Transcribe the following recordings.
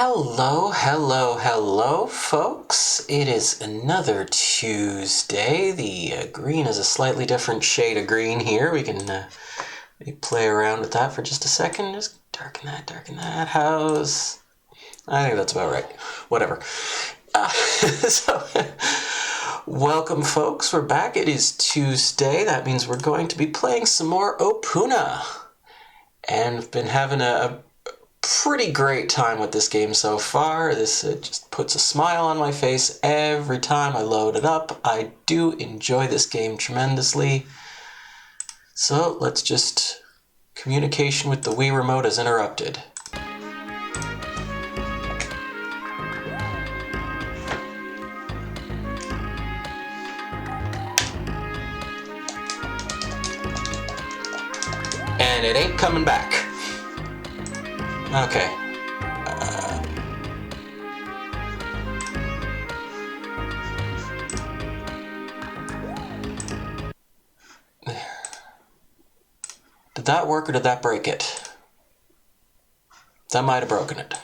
Hello, folks. It is another Tuesday. The green is a slightly different shade of green here. We can maybe play around with that for just a second. Just darken that. How's... I think that's about right. Whatever. Welcome, folks. We're back. It is Tuesday. That means we're going to be playing some more Opoona. And we've been having a pretty great time with this game so far. This just puts a smile on my face every time I load it up. I do enjoy this game tremendously. So let's just... Communication with the Wii remote is interrupted. And it ain't coming back. Okay. Did that work or did that break it? That might have broken it.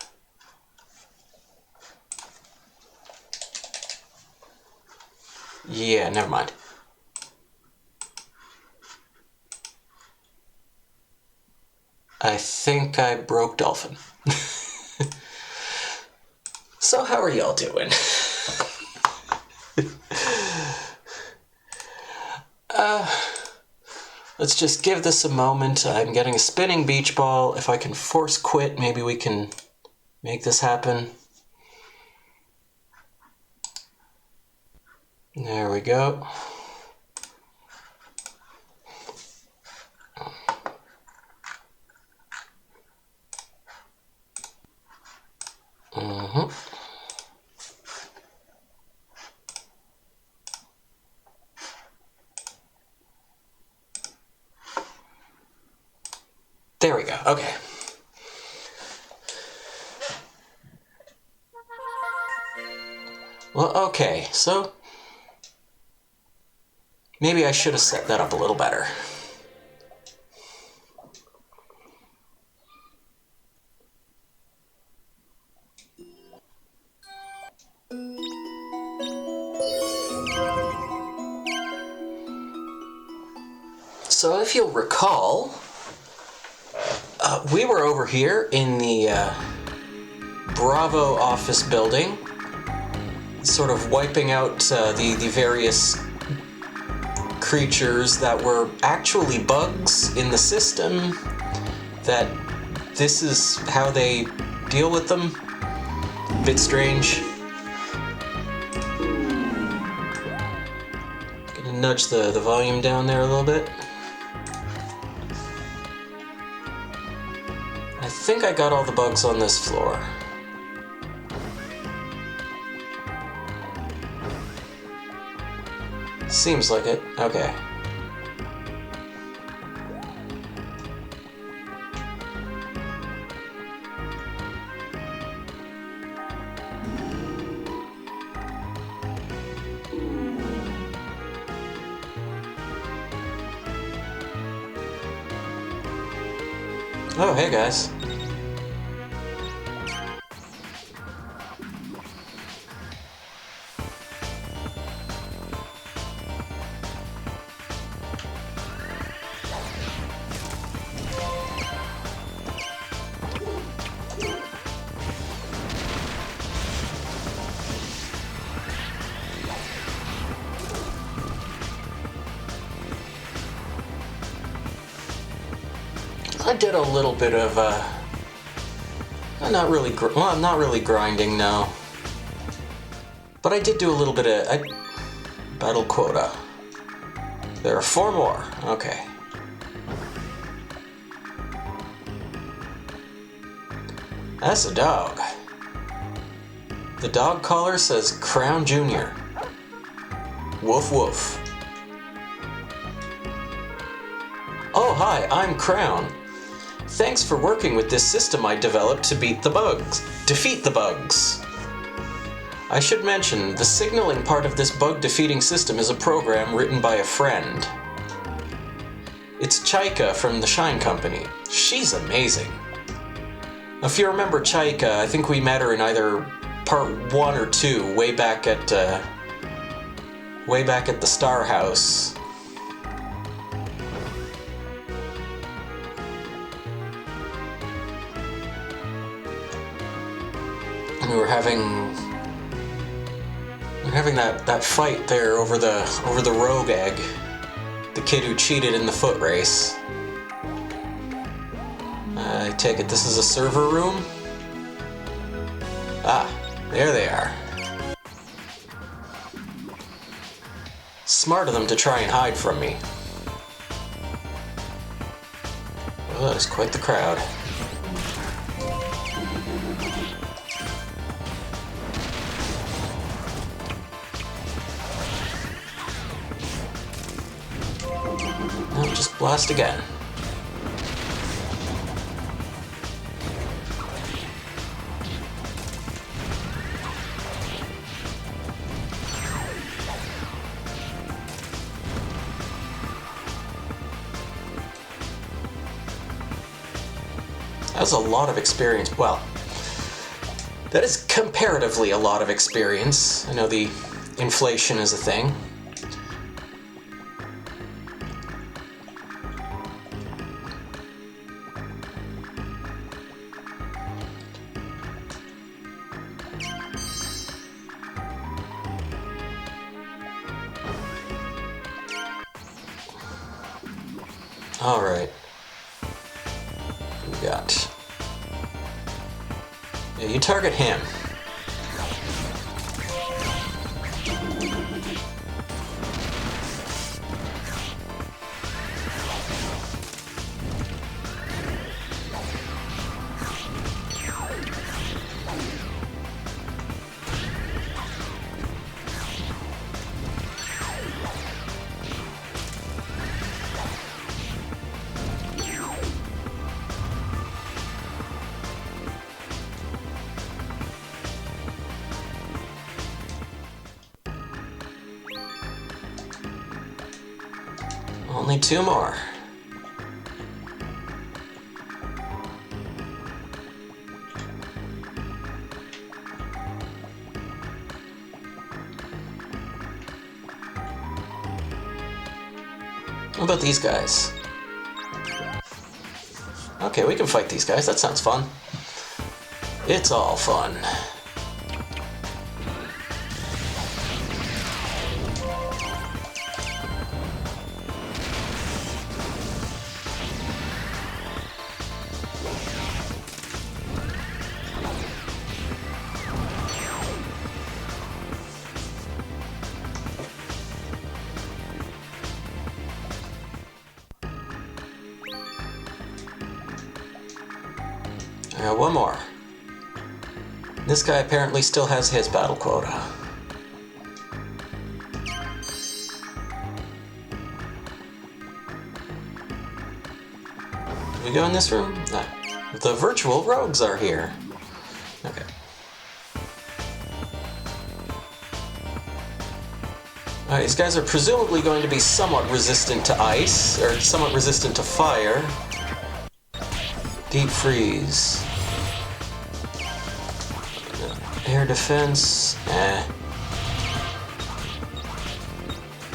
Yeah, never mind. I think I broke Dolphin. So how are y'all doing? Let's just give this a moment. I'm getting a spinning beach ball. If I can force quit, maybe we can make this happen. There we go. There we go. Okay. Well, okay, so maybe I should have set that up a little better. So if you'll recall, we were over here in the Bravo office building, sort of wiping out the various creatures that were actually bugs in the system, that this is how they deal with them. A bit strange. Gonna nudge the volume down there a little bit. I think I got all the bugs on this floor. Seems like it. Okay. Oh, hey guys. I did a little bit of, I'm not really grinding, no. But I did do a little bit of, battle quota. There are 4 more, okay. That's a dog. The dog collar says Crown Jr. Woof woof. Oh, hi, I'm Crown. Thanks for working with this system I developed to defeat the bugs. I should mention, the signaling part of this bug-defeating system is a program written by a friend. It's Chaika from the Shine Company. She's amazing. If you remember Chaika, I think we met her in either part 1 or 2, way back at the Star House. And we were having that fight there over the rogue egg, the kid who cheated in the foot race. I take it this is a server room? Ah, there they are. Smart of them to try and hide from me. Oh, that's quite the crowd. Oh, just blast again. That's a lot of experience. Well, that is comparatively a lot of experience. I know the inflation is a thing. All right. We got. Yeah, you target him. Only 2 more. What about these guys? Okay, we can fight these guys. That sounds fun. It's all fun. One more. This guy apparently still has his battle quota. Do we go in this room? No. The virtual rogues are here. Okay. Alright, these guys are presumably going to be somewhat resistant to ice, or somewhat resistant to fire. Deep freeze. Air defense.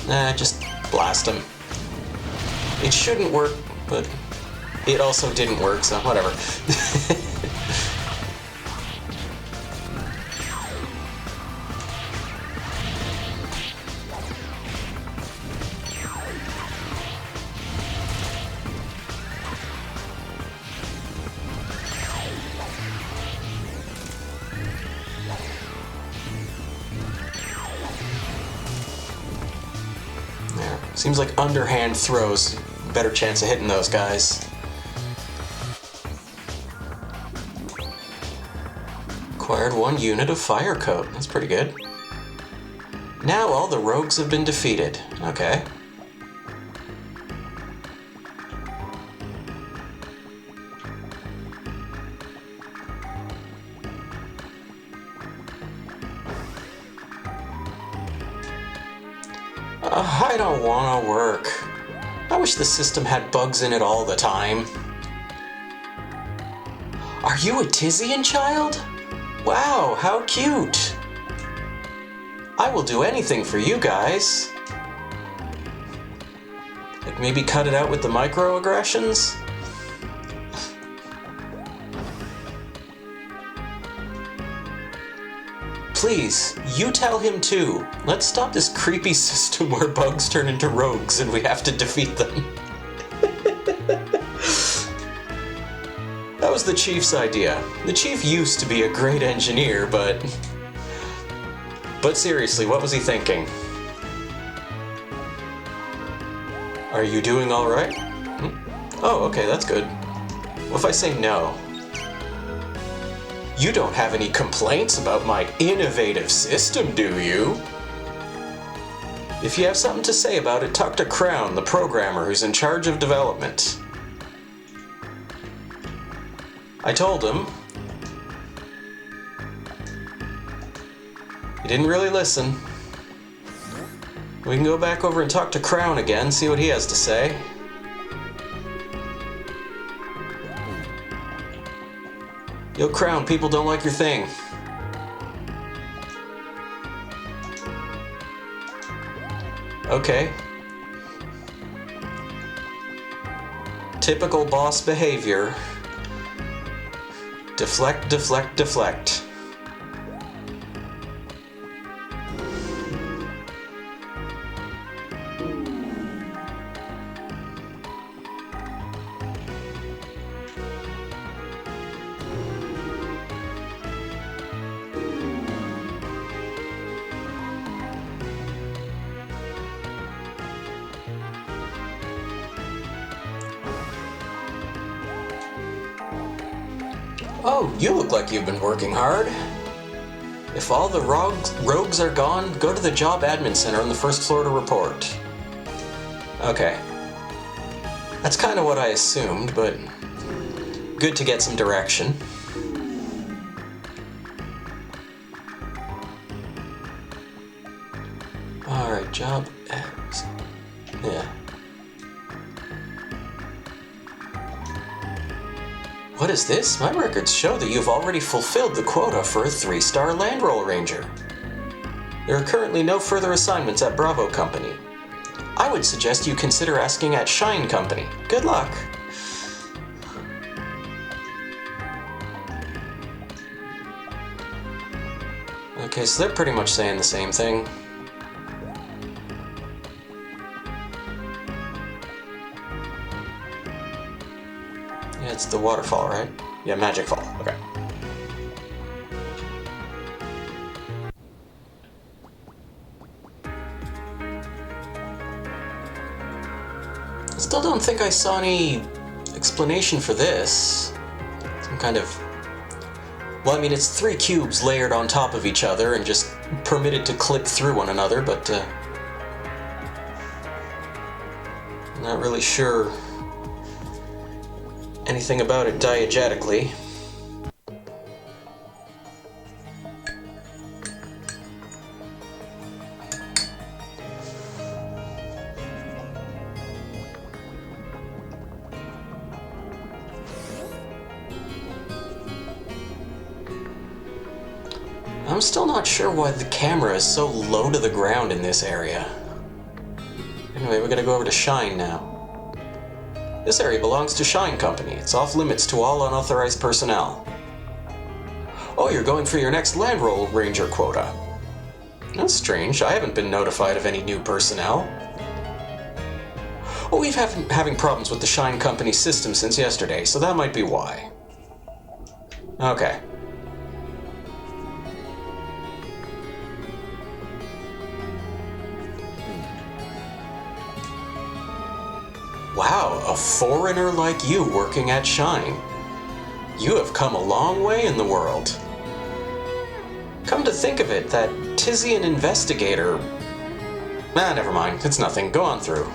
Nah, just blast him. It shouldn't work, but it also didn't work, so whatever. Seems like underhand throws, better chance of hitting those guys. Acquired 1 unit of fire coat. That's pretty good. Now all the rogues have been defeated. Okay. I don't want to work. I wish the system had bugs in it all the time. Are you a Tizian child? Wow, how cute! I will do anything for you guys. Like maybe cut it out with the microaggressions? Please, you tell him too. Let's stop this creepy system where bugs turn into rogues and we have to defeat them. That was the Chief's idea. The Chief used to be a great engineer, but seriously, what was he thinking? Are you doing all right? Oh, okay, that's good. What if I say no? You don't have any complaints about my innovative system, do you? If you have something to say about it, talk to Crown, the programmer who's in charge of development. I told him. He didn't really listen. We can go back over and talk to Crown again, see what he has to say. Yo, Crown, people don't like your thing. Okay. Typical boss behavior. Deflect, deflect, deflect. Oh, you look like you've been working hard. If all the rogues are gone, go to the job admin center on the first floor to report. Okay. That's kind of what I assumed, but good to get some direction. Alright, job ads. Yeah. What is this? My records show that you've already fulfilled the quota for a 3-star Land Roll Ranger. There are currently no further assignments at Bravo Company. I would suggest you consider asking at Shine Company. Good luck. Okay, so they're pretty much saying the same thing. Yeah, it's the waterfall, right? Yeah, Magic Fall. Okay. I still don't think I saw any explanation for this. Some kind of... Well, I mean, it's 3 cubes layered on top of each other and just permitted to clip through one another, but not really sure anything about it diegetically. I'm still not sure why the camera is so low to the ground in this area. Anyway, we're gonna go over to Shine now. This area belongs to Shine Company. It's off limits to all unauthorized personnel. Oh, you're going for your next Land Roll Ranger quota. That's strange. I haven't been notified of any new personnel. Oh, we've having problems with the Shine Company system since yesterday, so that might be why. Okay. Wow, a foreigner like you working at Shine. You have come a long way in the world. Come to think of it, that Tizian investigator... never mind, it's nothing. Go on through.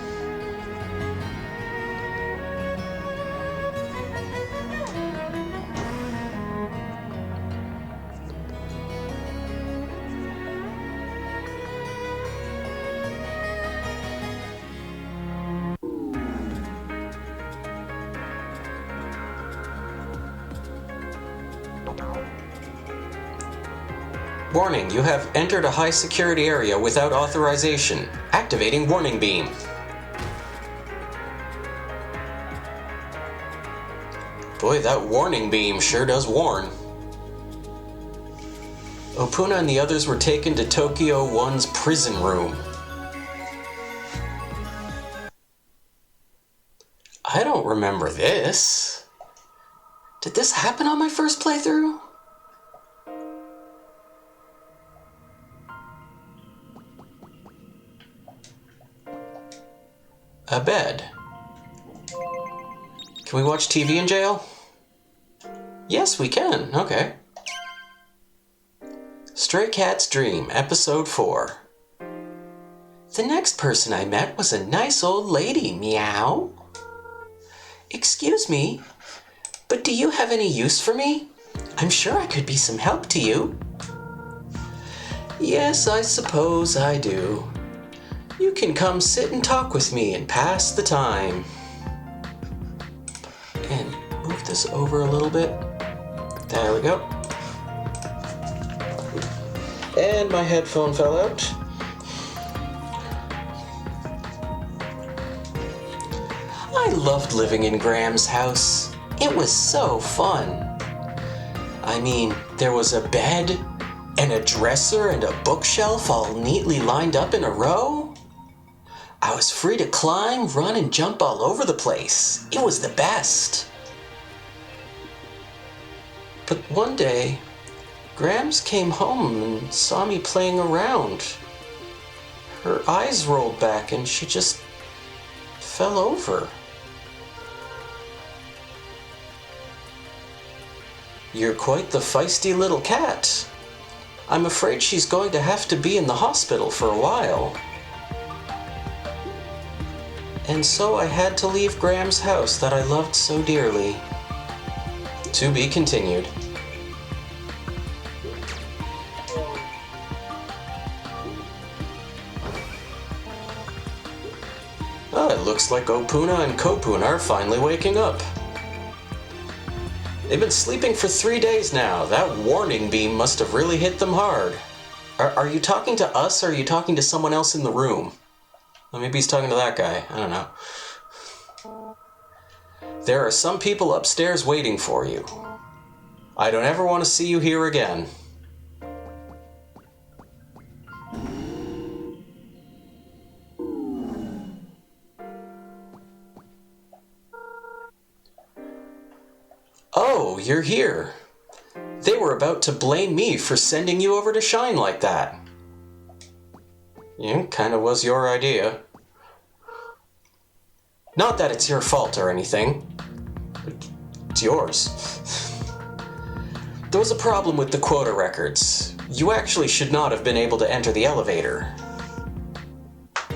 Warning, you have entered a high security area without authorization. Activating warning beam. Boy, that warning beam sure does warn. Opoona and the others were taken to Tokyo 1's prison room. I don't remember this. Did this happen on my first playthrough? A bed. Can we watch TV in jail? Yes, we can. Okay. Stray Cat's Dream, Episode 4. The next person I met was a nice old lady, meow. Excuse me, but do you have any use for me? I'm sure I could be some help to you. Yes, I suppose I do. You can come sit and talk with me and pass the time. And move this over a little bit. There we go. And my headphone fell out. I loved living in Graham's house. It was so fun. I mean, there was a bed and a dresser and a bookshelf all neatly lined up in a row. I was free to climb, run, and jump all over the place. It was the best. But one day, Grams came home and saw me playing around. Her eyes rolled back and she just fell over. You're quite the feisty little cat. I'm afraid she's going to have to be in the hospital for a while. And so I had to leave Graham's house that I loved so dearly. To be continued. Oh, it looks like Opoona and Opoona are finally waking up. They've been sleeping for 3 days now. That warning beam must have really hit them hard. Are you talking to us or are you talking to someone else in the room? Well, maybe he's talking to that guy. I don't know. There are some people upstairs waiting for you. I don't ever want to see you here again. Oh, you're here. They were about to blame me for sending you over to Shine like that. Yeah, kinda was your idea. Not that it's your fault or anything. It's yours. There was a problem with the quota records. You actually should not have been able to enter the elevator.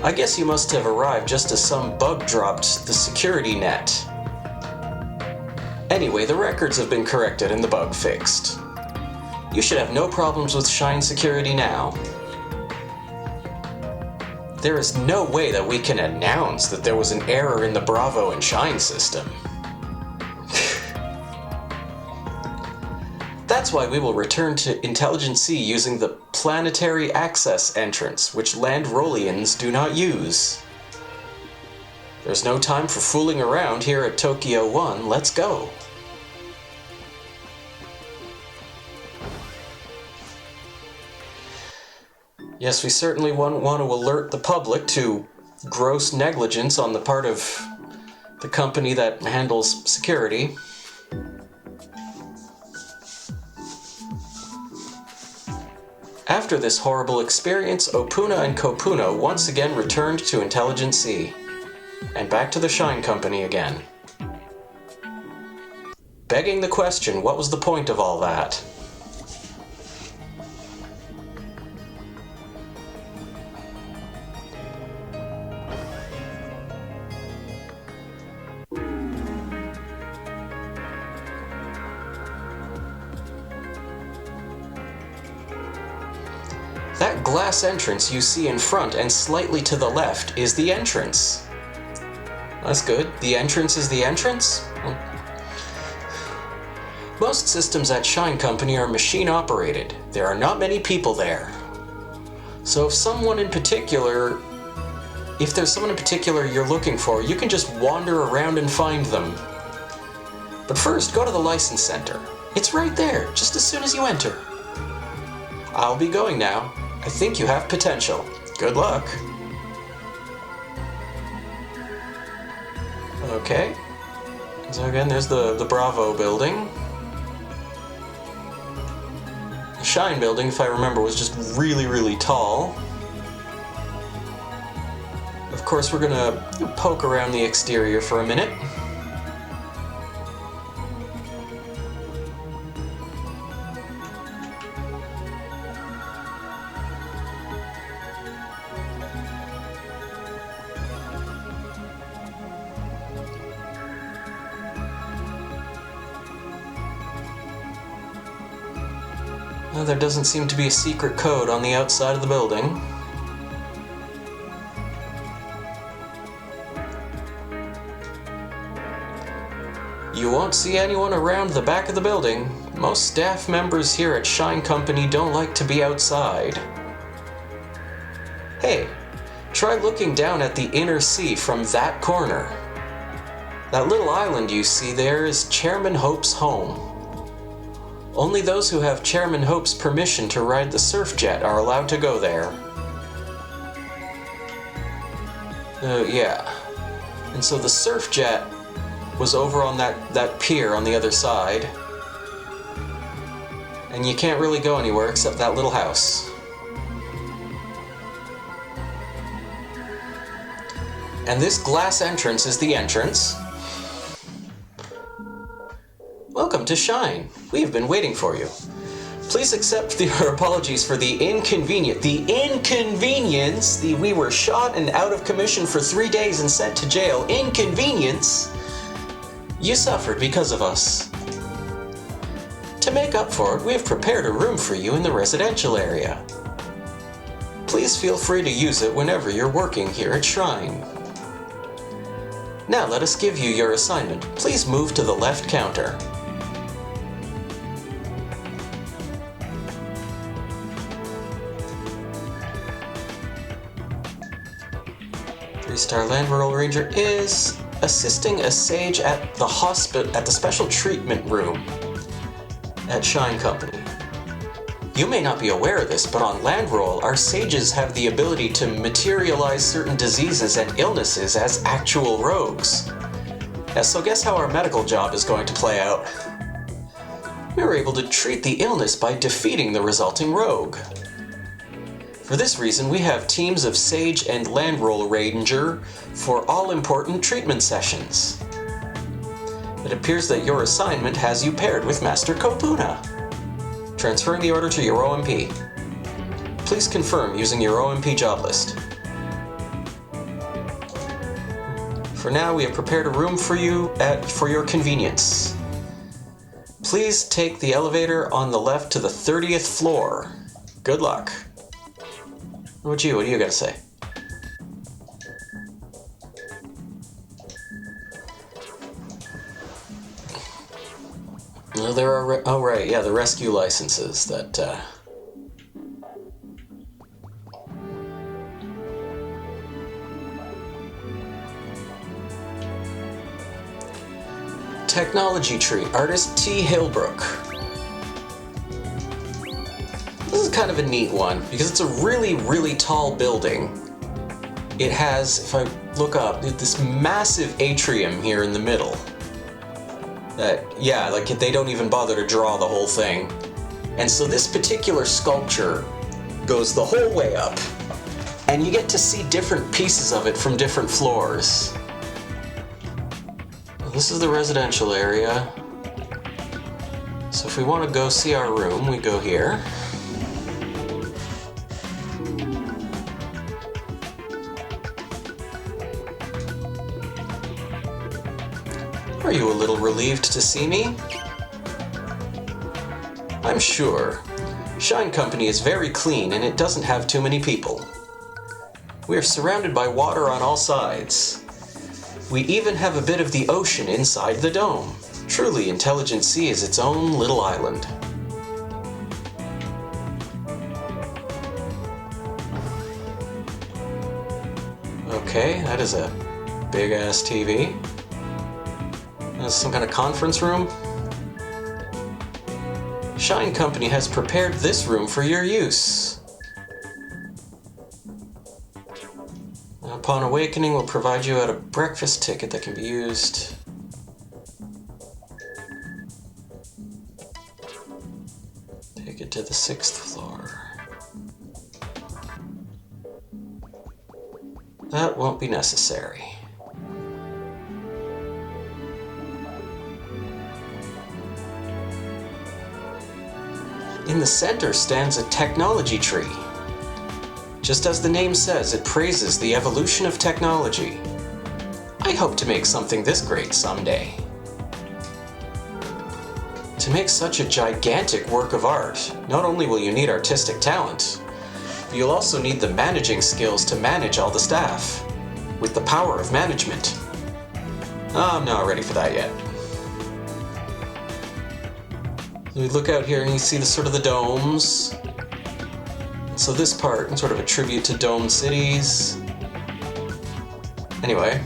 I guess you must have arrived just as some bug dropped the security net. Anyway, the records have been corrected and the bug fixed. You should have no problems with Shine security now. There is no way that we can announce that there was an error in the Bravo and Shine system. That's why we will return to Intelligence C using the planetary access entrance, which Land Rollians do not use. There's no time for fooling around here at Tokyo 1. Let's go. Yes, we certainly want to alert the public to gross negligence on the part of the company that handles security. After this horrible experience, Opoona and Opoona once again returned to Intelligence C, and back to the Shine Company again. Begging the question, what was the point of all that? That glass entrance you see in front and slightly to the left is the entrance. That's good. The entrance is the entrance? Most systems at Shine Company are machine operated. There are not many people there. So if there's someone in particular you're looking for, you can just wander around and find them. But first, go to the license center. It's right there, just as soon as you enter. I'll be going now. I think you have potential. Good luck. Okay. So again, there's the Bravo building. The Shine building, if I remember, was just really, really tall. Of course, we're gonna poke around the exterior for a minute. Well, there doesn't seem to be a secret code on the outside of the building. You won't see anyone around the back of the building. Most staff members here at Shine Company don't like to be outside. Hey, try looking down at the inner sea from that corner. That little island you see there is Chairman Hope's home. Only those who have Chairman Hope's permission to ride the surf jet are allowed to go there. Yeah. And so the surf jet was over on that pier on the other side. And you can't really go anywhere except that little house. And this glass entrance is the entrance. Welcome to Shine. We have been waiting for you. Please accept your apologies for the inconvenience. We were shot and out of commission for 3 days and sent to jail. Inconvenience you suffered because of us. To make up for it, we have prepared a room for you in the residential area. Please feel free to use it whenever you're working here at Shrine. Now let us give you your assignment. Please move to the left counter. Three-star Land Roll Ranger is assisting a sage at the special treatment room at Shine Company. You may not be aware of this, but on Land Roll, our sages have the ability to materialize certain diseases and illnesses as actual rogues. So guess how our medical job is going to play out? We were able to treat the illness by defeating the resulting rogue. For this reason, we have teams of Sage and Land Roll Ranger for all important treatment sessions. It appears that your assignment has you paired with Master Opoona. Transferring the order to your OMP. Please confirm using your OMP job list. For now, we have prepared a room for you for your convenience. Please take the elevator on the left to the 30th floor. Good luck. What do you got to say? Well, there are... oh, right, yeah, the rescue licenses that... Technology Tree, Artist T. Hillbrook. This is kind of a neat one, because it's a really, really tall building. It has, if I look up, this massive atrium here in the middle. That, yeah, like they don't even bother to draw the whole thing. And so this particular sculpture goes the whole way up, and you get to see different pieces of it from different floors. This is the residential area. So if we want to go see our room, we go here. Are you a little relieved to see me? I'm sure. Shine Company is very clean and it doesn't have too many people. We are surrounded by water on all sides. We even have a bit of the ocean inside the dome. Truly, Intelligent Sea is its own little island. Okay, that is a big-ass TV. That's some kind of conference room. Shine Company has prepared this room for your use. Upon awakening, we'll provide you out a breakfast ticket that can be used. Take it to the 6th floor. That won't be necessary. In the center stands a technology tree. Just as the name says, it praises the evolution of technology. I hope to make something this great someday. To make such a gigantic work of art, not only will you need artistic talent, you'll also need the managing skills to manage all the staff, with the power of management. I'm not ready for that yet. We look out here and you see the sort of the domes. So this part, sort of a tribute to domed cities. Anyway.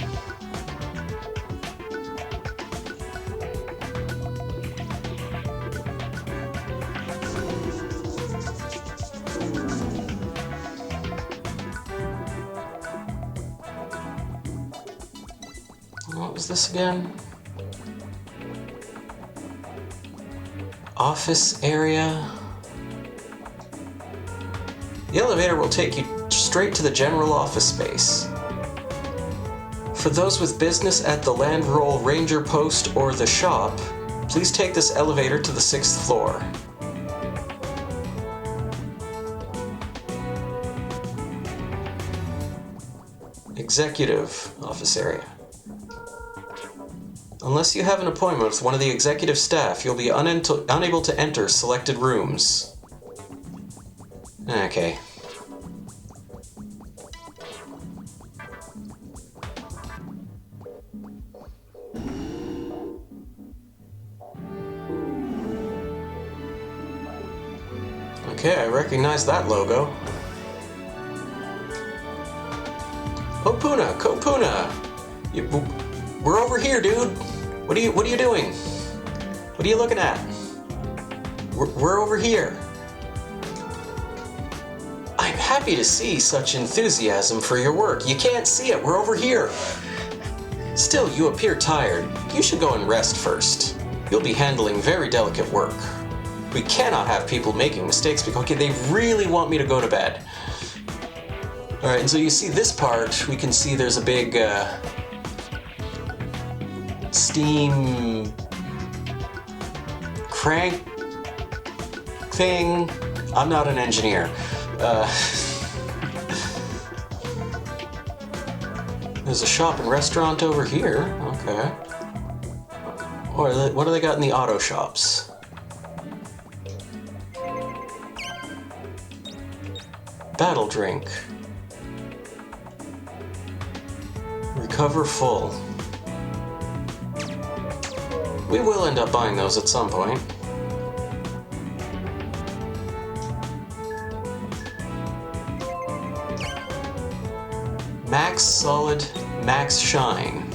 What was this again? Office area. The elevator will take you straight to the general office space. For those with business at the Land Roll Ranger Post or the shop, please take this elevator to the 6th floor. Executive office area. Unless you have an appointment with one of the executive staff, you'll be unable to enter selected rooms. Okay. Okay, I recognize that logo. Opoona, Opoona! We're over here, dude. What are you doing? What are you looking at? We're over here. I'm happy to see such enthusiasm for your work. You can't see it. We're over here. Still, you appear tired. You should go and rest first. You'll be handling very delicate work. We cannot have people making mistakes because they really want me to go to bed. Alright, and so you see this part, we can see there's a big steam crank thing. I'm not an engineer. There's a shop and restaurant over here. Okay. What do they got in the auto shops? Battle drink. Recover full. We will end up buying those at some point. Max Solid, Max Shine.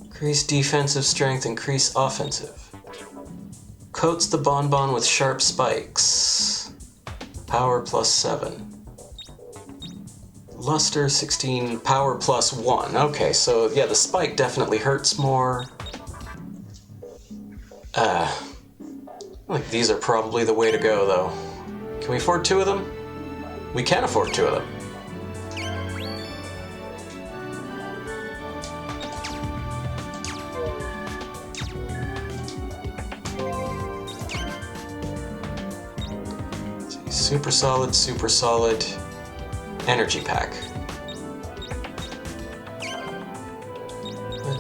Increase defensive strength, increase offensive. Coats the bonbon with sharp spikes. Power plus 7. Luster 16, power plus 1. Okay, so yeah, the spike definitely hurts more. Like these are probably the way to go, though. Can we afford 2 of them? We can afford 2 of them. Super solid energy pack.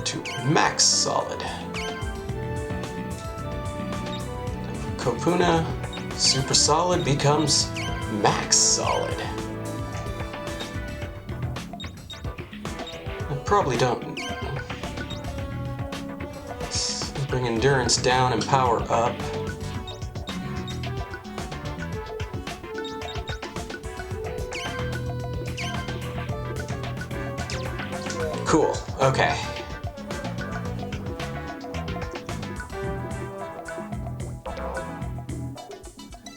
To max solid. Opoona super solid becomes max solid. I probably don't. Bring endurance down and power up. Cool, okay.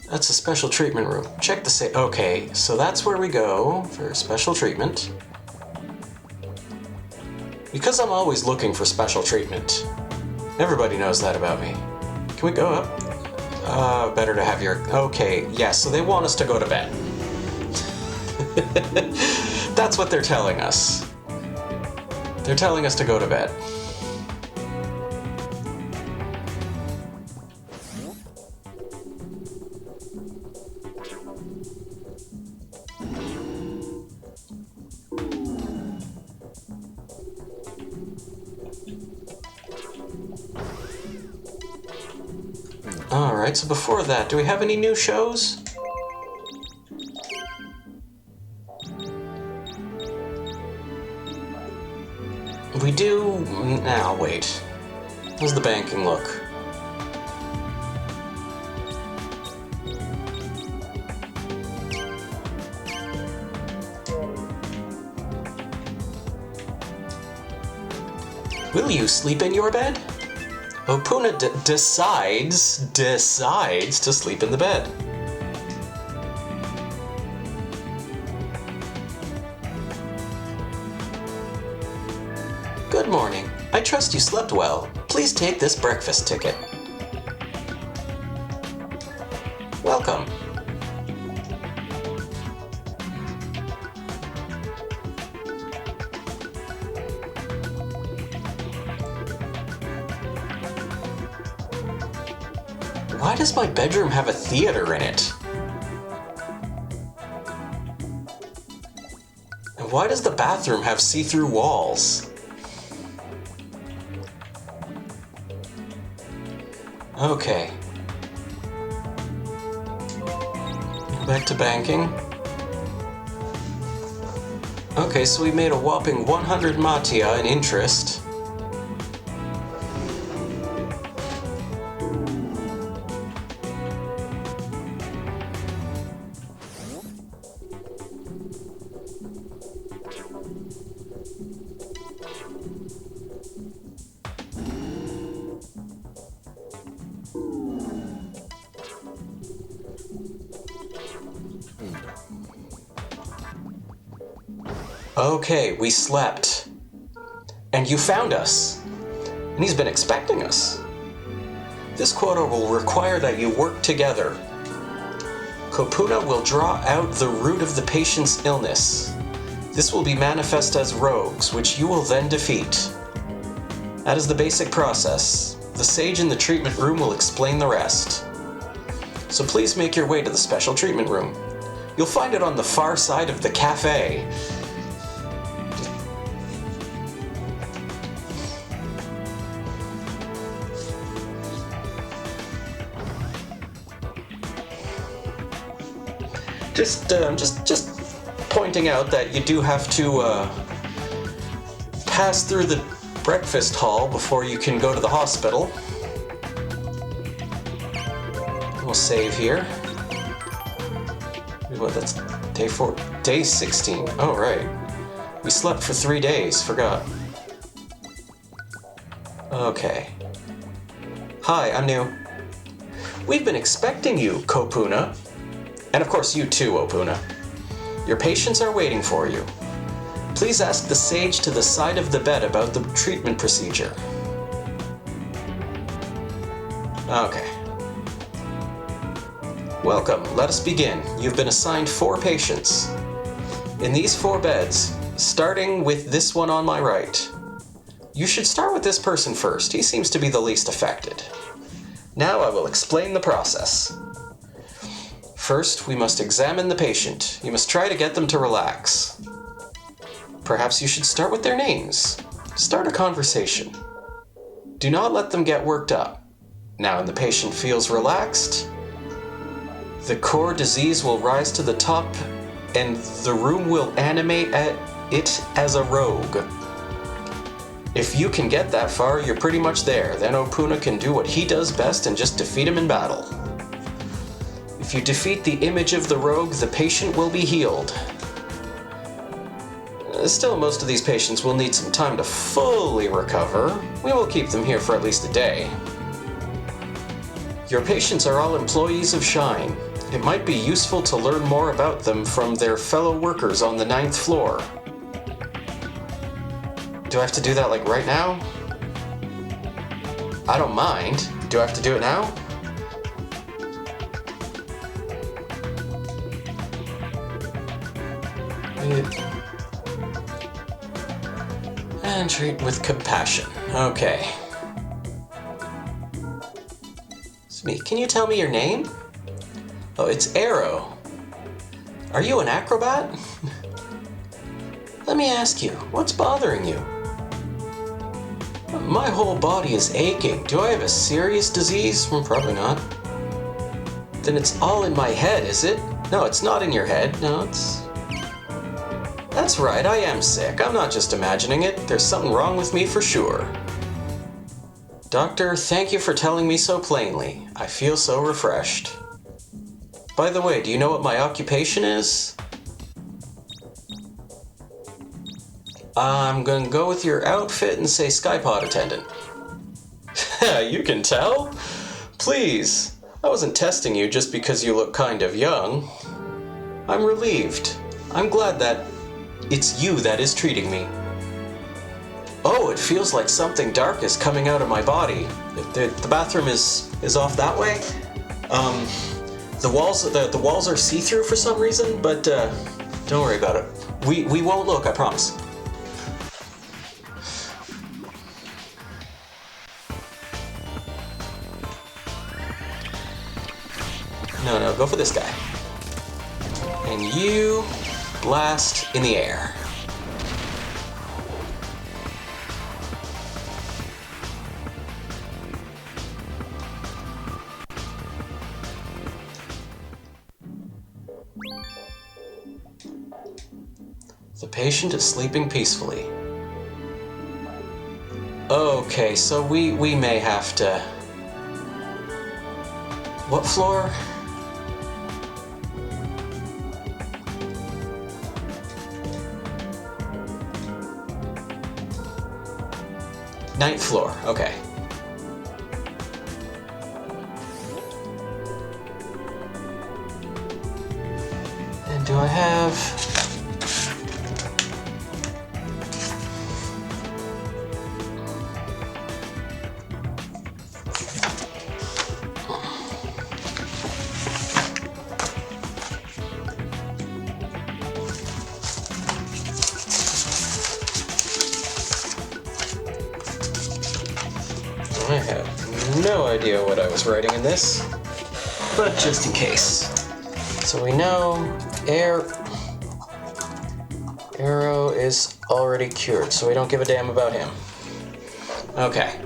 That's a special treatment room. Check the okay, so that's where we go for special treatment. Because I'm always looking for special treatment. Everybody knows that about me. Can we go up? Better to have your... Okay, yes, so they want us to go to bed. That's what they're telling us. They're telling us to go to bed. Alright, so before that, do we have any new shows? We do... Now, wait. How's the banking look? Will you sleep in your bed? Opoona decides to sleep in the bed. Good morning. I trust you slept well. Please take this breakfast ticket. Welcome. Why does my bedroom have a theater in it? And why does the bathroom have see-through walls? Okay. Back to banking. Okay, so we made a whopping 100 matia in interest. Okay, we slept. And you found us. And he's been expecting us. This quota will require that you work together. Opoona will draw out the root of the patient's illness. This will be manifest as rogues, which you will then defeat. That is the basic process. The sage in the treatment room will explain the rest. So please make your way to the special treatment room. You'll find it on the far side of the cafe. Just pointing out that you do have to pass through the breakfast hall before you can go to the hospital. We'll save here. What, that's day 16. Oh, right. We slept for 3 days, forgot. Okay. Hi, I'm new. We've been expecting you, Opoona. And of course you too, Opoona. Your patients are waiting for you. Please ask the sage to the side of the bed about the treatment procedure. Okay. Welcome, let us begin. You've been assigned 4 patients. In these 4 beds, starting with this one on my right. You should start with this person first. He seems to be the least affected. Now I will explain the process. First, we must examine the patient. You must try to get them to relax. Perhaps you should start with their names. Start a conversation. Do not let them get worked up. Now, when the patient feels relaxed, the core disease will rise to the top and the room will animate at it as a rogue. If you can get that far, you're pretty much there. Then Opoona can do what he does best and just defeat him in battle. If you defeat the image of the rogue, the patient will be healed. Still, most of these patients will need some time to fully recover. We will keep them here for at least a day. Your patients are all employees of Shine. It might be useful to learn more about them from their fellow workers on the 9th floor. Do I have to do that, like, right now? I don't mind. Do I have to do it now? And treat with compassion. Okay. Smee, can you tell me your name? Oh, it's Arrow. Are you an acrobat? Let me ask you, what's bothering you? My whole body is aching. Do I have a serious disease? Well, probably not. Then it's all in my head, is it? No, it's not in your head. No, it's... That's right, I am sick. I'm not just imagining it. There's something wrong with me for sure. Doctor, thank you for telling me so plainly. I feel so refreshed. By the way, do you know what my occupation is? I'm gonna go with your outfit and say Skypod attendant. You can tell? Please, I wasn't testing you just because you look kind of young. I'm relieved. I'm glad that it's you that is treating me. Oh, it feels like something dark is coming out of my body. The bathroom is off that way. The walls are see-through for some reason, but don't worry about it. We won't look, I promise. No, go for this guy. And you blast in the air. The patient is sleeping peacefully. Okay, so we may have to... What floor? Ninth floor, okay. And do I have... I have no idea what I was writing in this, but just in case. So we know Arrow is already cured, so we don't give a damn about him. Okay.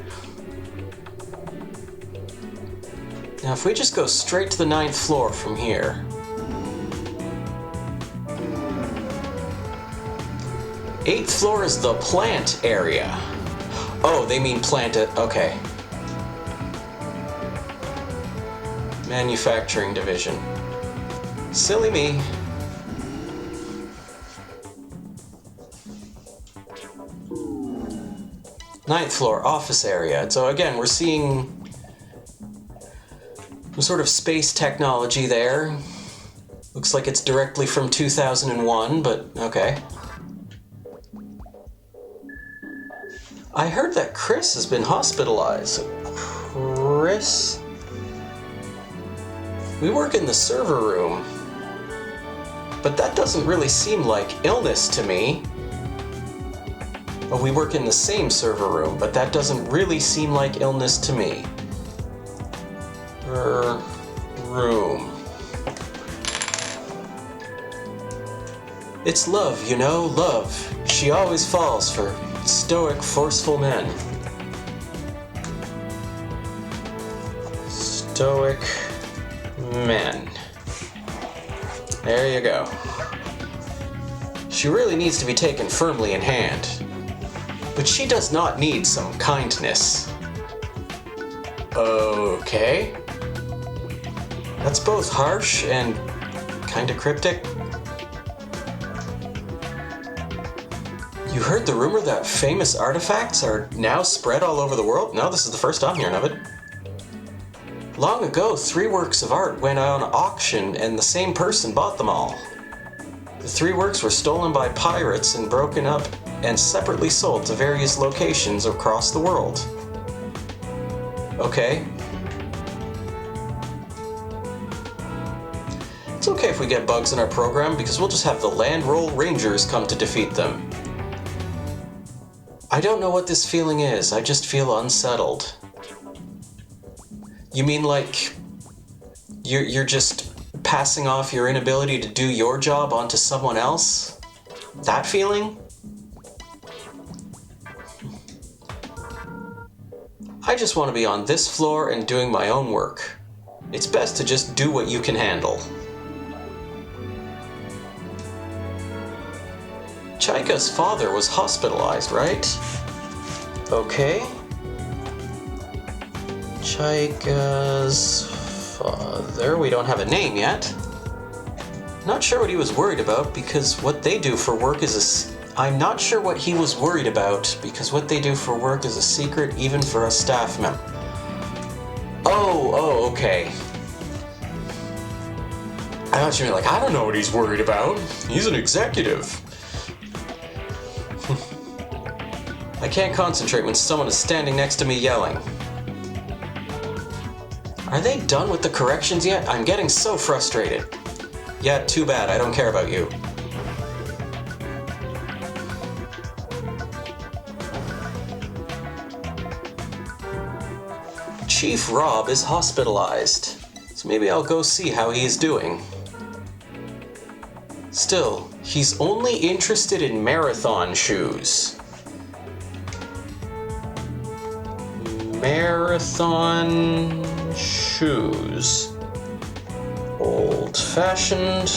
Now if we just go straight to the 9th floor from here. 8th floor is the plant area. Oh, they mean plant it. Okay. Manufacturing division. Silly me. Ninth floor, office area. So again, we're seeing some sort of space technology there. Looks like it's directly from 2001, but okay. I heard that Chris has been hospitalized. Chris? We work in the server room, but that doesn't really seem like illness to me. Well, we work in the same server room, but that doesn't really seem like illness to me. Room. It's love, you know, love. She always falls for stoic, forceful men. Stoic men. There you go. She really needs to be taken firmly in hand. but she does not need some kindness. Okay. That's both harsh and kinda cryptic. You heard the rumor that famous artifacts are now spread all over the world? No, this is the first I'm hearing of it. Long ago, 3 works of art went on auction and the same person bought them all. The 3 works were stolen by pirates and broken up and separately sold to various locations across the world. Okay. It's okay if we get bugs in our program because we'll just have the Land Roll Rangers come to defeat them. I don't know what this feeling is, I just feel unsettled. You mean like you're just passing off your inability to do your job onto someone else? That feeling? I just want to be on this floor and doing my own work. It's best to just do what you can handle. Chaika's father was hospitalized, right? Okay. Chaika's father, we don't have a name yet. Not sure what he was worried about because what they do for work is I'm not sure what he was worried about because what they do for work is a secret even for a staff member. Oh, okay. I thought you were like, I don't know what he's worried about. He's an executive. I can't concentrate when someone is standing next to me yelling. Are they done with the corrections yet? I'm getting so frustrated. Yeah, too bad. I don't care about you. Chief Rob is hospitalized, so maybe I'll go see how he is doing. Still, he's only interested in marathon shoes. Marathon shoes. Old-fashioned.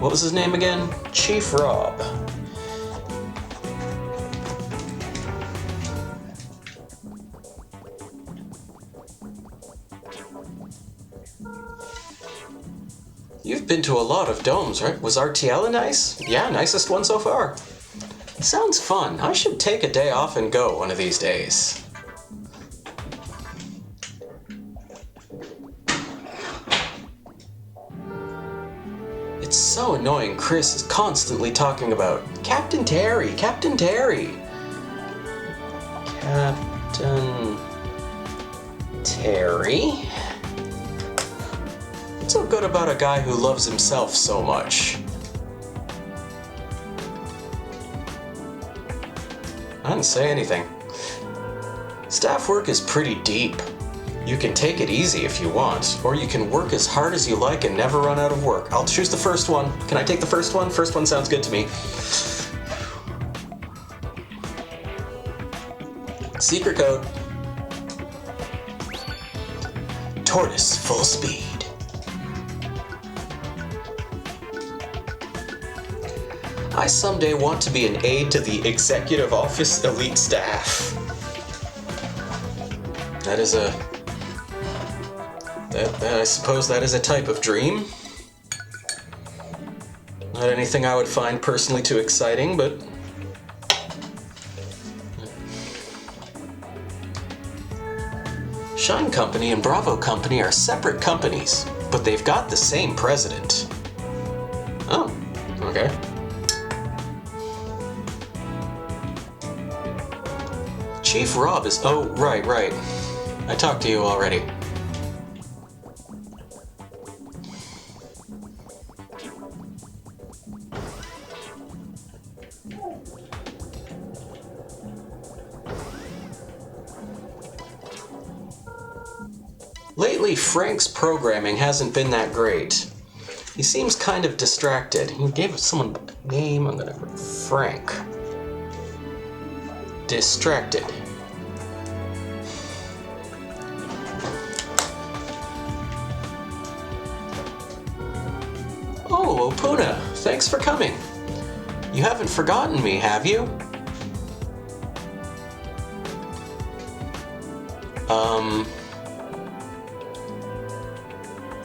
What was his name again? Chief Rob. You've been to a lot of domes, right? Was Artiella nice? Yeah, nicest one so far. Sounds fun. I should take a day off and go one of these days. It's so annoying Chris is constantly talking about Captain Terry, Captain Terry. Captain Terry? What's so good about a guy who loves himself so much? I didn't say anything. Staff work is pretty deep. You can take it easy if you want, or you can work as hard as you like and never run out of work. I'll choose the first one. Can I take the first one? First one sounds good to me. Secret code. Tortoise full speed. I someday want to be an aide to the executive office elite staff. That is I suppose that is a type of dream. Not anything I would find personally too exciting, but Shine Company and Bravo Company are separate companies, but they've got the same president. Oh, okay. Chief Rob is... Oh, right. I talked to you already. Lately, Frank's programming hasn't been that great. He seems kind of distracted. He gave someone a name. I'm gonna... Frank. Distracted. Oh, Opoona, thanks for coming. You haven't forgotten me, have you?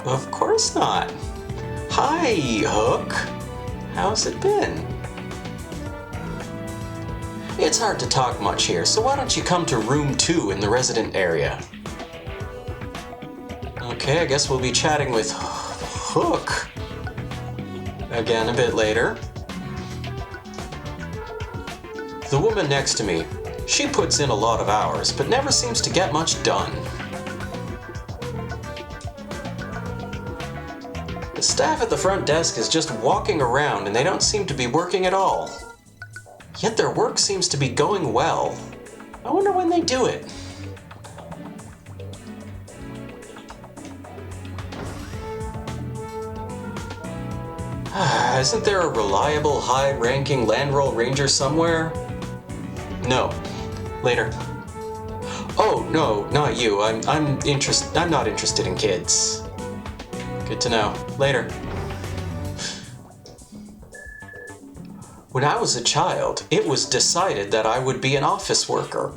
Of course not. Hi, Hook. How's it been? It's hard to talk much here, so why don't you come to room 2 in the resident area? Okay, I guess we'll be chatting with Hook again a bit later. The woman next to me, she puts in a lot of hours, but never seems to get much done. The staff at the front desk is just walking around and they don't seem to be working at all. Yet their work seems to be going well. I wonder when they do it. Isn't there a reliable, high-ranking land roll ranger somewhere? No. Later. Oh, no, not you. I'm not interested in kids. Good to know. Later. When I was a child, it was decided that I would be an office worker.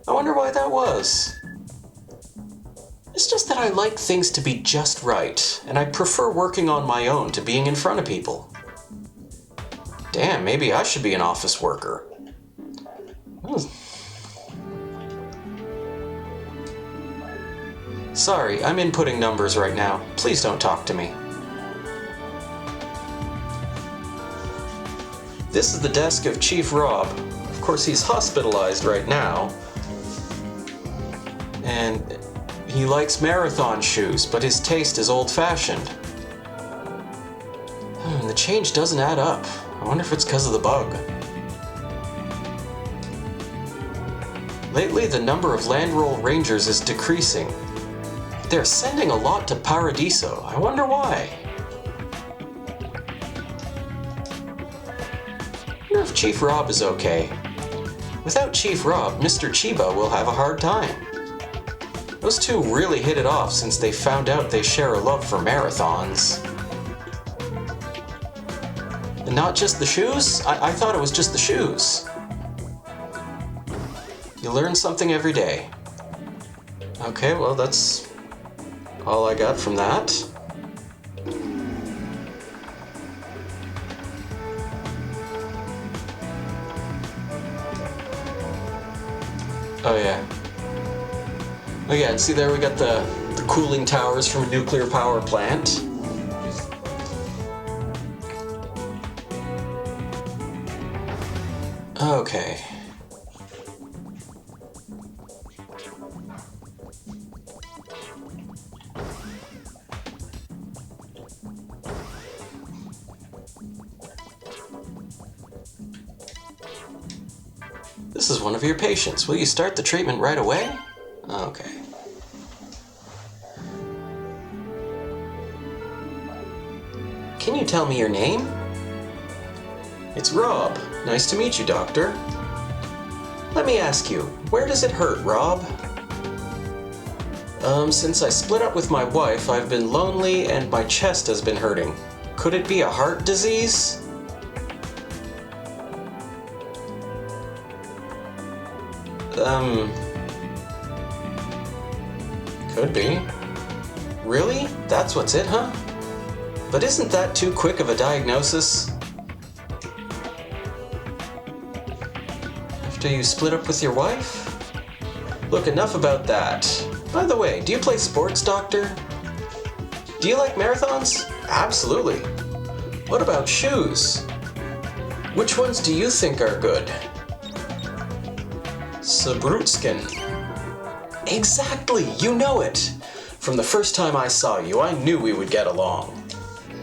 I wonder why that was. It's just that I like things to be just right, and I prefer working on my own to being in front of people. Damn, maybe I should be an office worker. Sorry, I'm inputting numbers right now. Please don't talk to me. This is the desk of Chief Rob. Of course, he's hospitalized right now. And he likes marathon shoes, but his taste is old-fashioned. The change doesn't add up. I wonder if it's because of the bug. Lately, the number of land roll rangers is decreasing. They're sending a lot to Paradiso. I wonder why. I wonder if Chief Rob is okay. Without Chief Rob, Mr. Chiba will have a hard time. Those two really hit it off since they found out they share a love for marathons. And not just the shoes? I thought it was just the shoes. You learn something every day. Okay, well, that's all I got from that. Oh yeah. Oh yeah, and see there we got the cooling towers from a nuclear power plant. Okay. This is one of your patients. Will you start the treatment right away? Okay. Can you tell me your name? It's Rob. Nice to meet you, Doctor. Let me ask you, where does it hurt, Rob? Since I split up with my wife, I've been lonely and my chest has been hurting. Could it be a heart disease? Could be. Really? That's what's it, huh? But isn't that too quick of a diagnosis? After you split up with your wife? Look, enough about that. By the way, do you play sports, Doctor? Do you like marathons? Absolutely. What about shoes? Which ones do you think are good? Sabrutskin. Exactly, you know it! From the first time I saw you, I knew we would get along.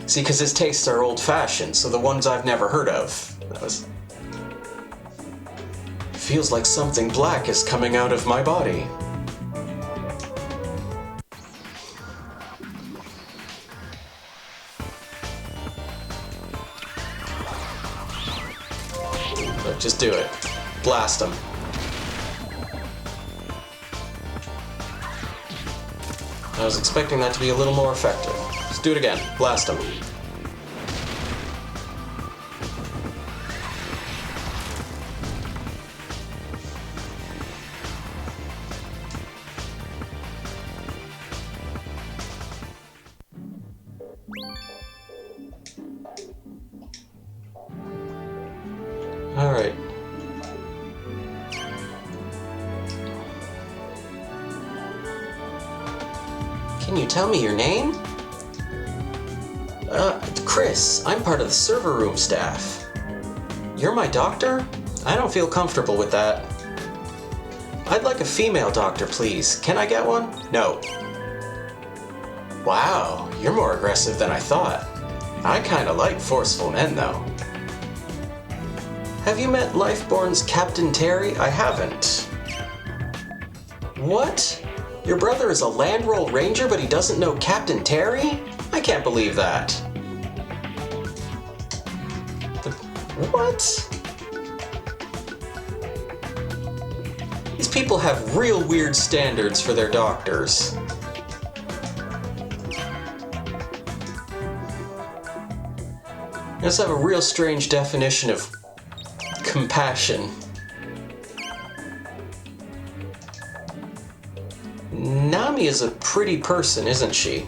See, because his tastes are old-fashioned, so the ones I've never heard of. Feels like something black is coming out of my body. Look, just do it. Blast him. I was expecting that to be a little more effective. Let's do it again. Blast him. Can you tell me your name? Chris. I'm part of the server room staff. You're my doctor? I don't feel comfortable with that. I'd like a female doctor, please. Can I get one? No. Wow, you're more aggressive than I thought. I kinda like forceful men, though. Have you met Lifeborn's Captain Terry? I haven't. What? Your brother is a Landroll Ranger, but he doesn't know Captain Terry? I can't believe that. What? These people have real weird standards for their doctors. They also have a real strange definition of compassion. Nami is a pretty person, isn't she?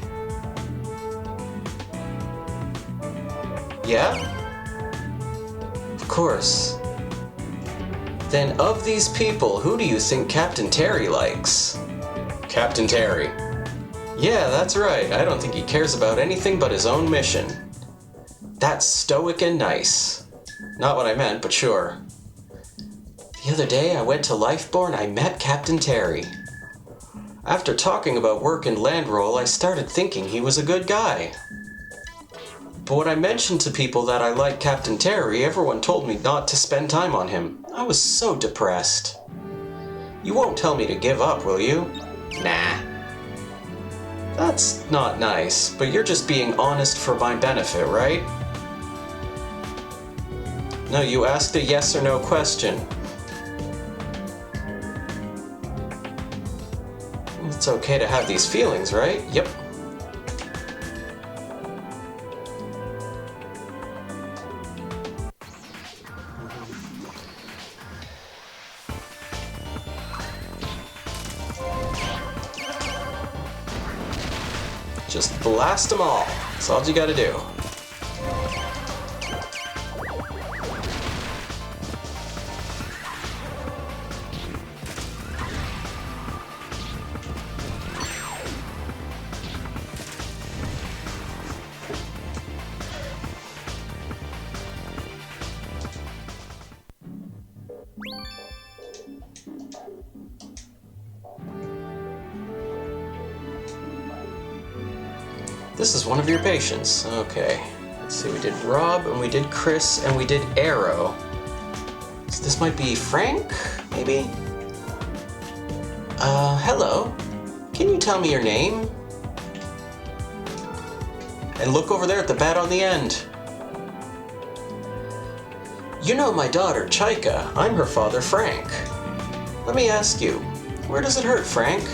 Yeah? Of course. Then of these people, who do you think Captain Terry likes? Captain Terry. Yeah, that's right. I don't think he cares about anything but his own mission. That's stoic and nice. Not what I meant, but sure. The other day I went to Lifeborn, I met Captain Terry. After talking about work in Landroll, I started thinking he was a good guy. But when I mentioned to people that I liked Captain Terry, everyone told me not to spend time on him. I was so depressed. You won't tell me to give up, will you? Nah. That's not nice, but you're just being honest for my benefit, right? No, you asked a yes or no question. It's okay to have these feelings, right? Yep. Just blast them all. That's all you gotta do. This is one of your patients. Okay. Let's see, we did Rob, and we did Chris, and we did Arrow. So this might be Frank, maybe? Hello. Can you tell me your name? And look over there at the bat on the end. You know my daughter, Chaika. I'm her father, Frank. Let me ask you, where does it hurt, Frank?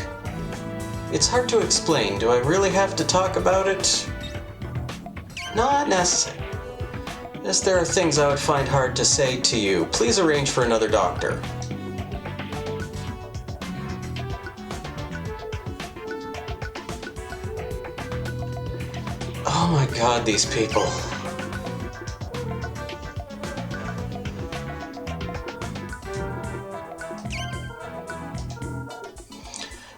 It's hard to explain. Do I really have to talk about it? Not necessary. Yes, there are things I would find hard to say to you. Please arrange for another doctor. Oh my god, these people.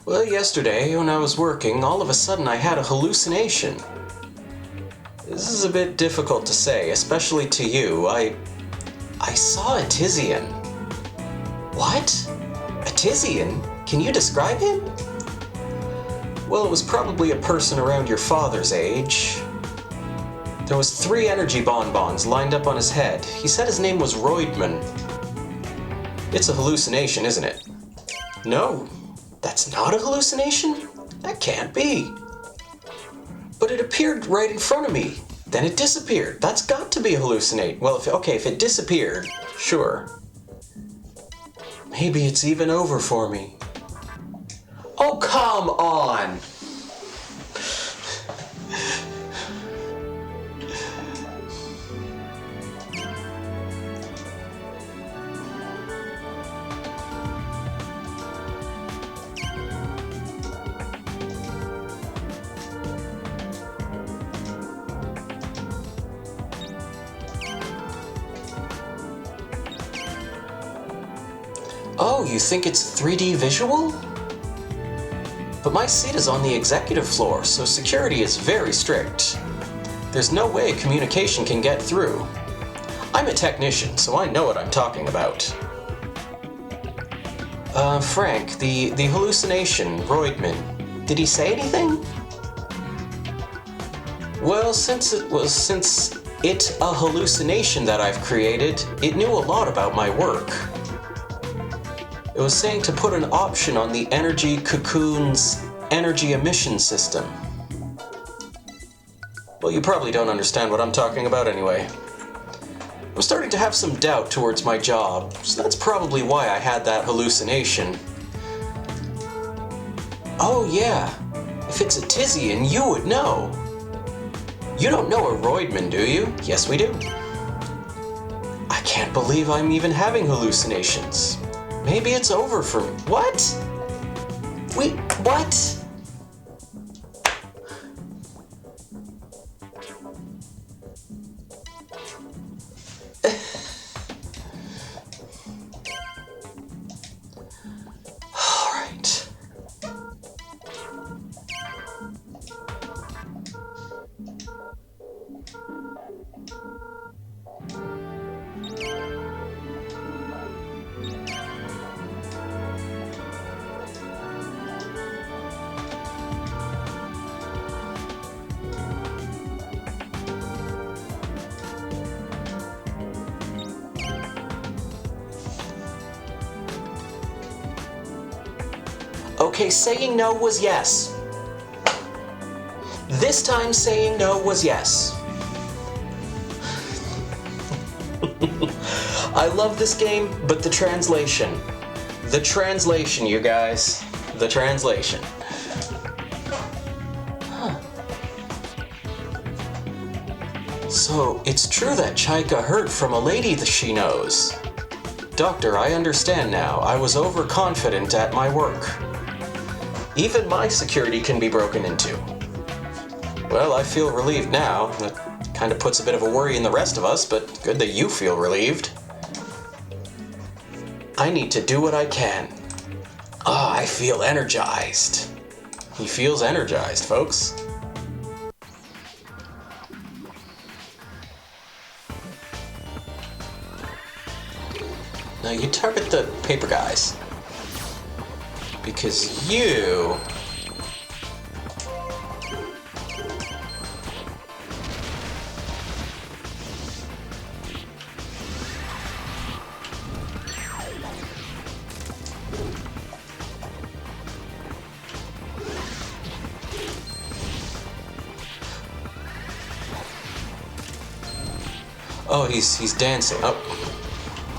Well, yesterday, when I was working, all of a sudden I had a hallucination. This is a bit difficult to say, especially to you. I saw a Tizian. What? A Tizian? Can you describe him? Well, it was probably a person around your father's age. There was 3 energy bonbons lined up on his head. He said his name was Roidman. It's a hallucination, isn't it? No. That's not a hallucination? That can't be. But it appeared right in front of me. Then it disappeared. That's got to be a hallucinate. Well, if it disappeared, sure. Maybe it's even over for me. Oh, come on! Oh, you think it's 3D visual? But my seat is on the executive floor, so security is very strict. There's no way communication can get through. I'm a technician, so I know what I'm talking about. Frank, the hallucination, Roidman, did he say anything? Well, since it's a hallucination that I've created, it knew a lot about my work. It was saying to put an option on the energy cocoon's energy emission system. Well, you probably don't understand what I'm talking about anyway. I'm starting to have some doubt towards my job, so that's probably why I had that hallucination. Oh yeah, if it's a Tizian, you would know. You don't know a Roidman, do you? Yes, we do. I can't believe I'm even having hallucinations. Maybe it's over for me. What? Wait, what? All right. Okay, saying no was yes. This time saying no was yes. I love this game, but the translation. The translation, you guys. The translation. Huh. So, it's true that Chaika heard from a lady that she knows. Doctor, I understand now. I was overconfident at my work. Even my security can be broken into. Well, I feel relieved now. That kind of puts a bit of a worry in the rest of us, but good that you feel relieved. I need to do what I can. I feel energized. He feels energized, folks. Now you target the paper guys. Because you... Oh, he's dancing. Oh,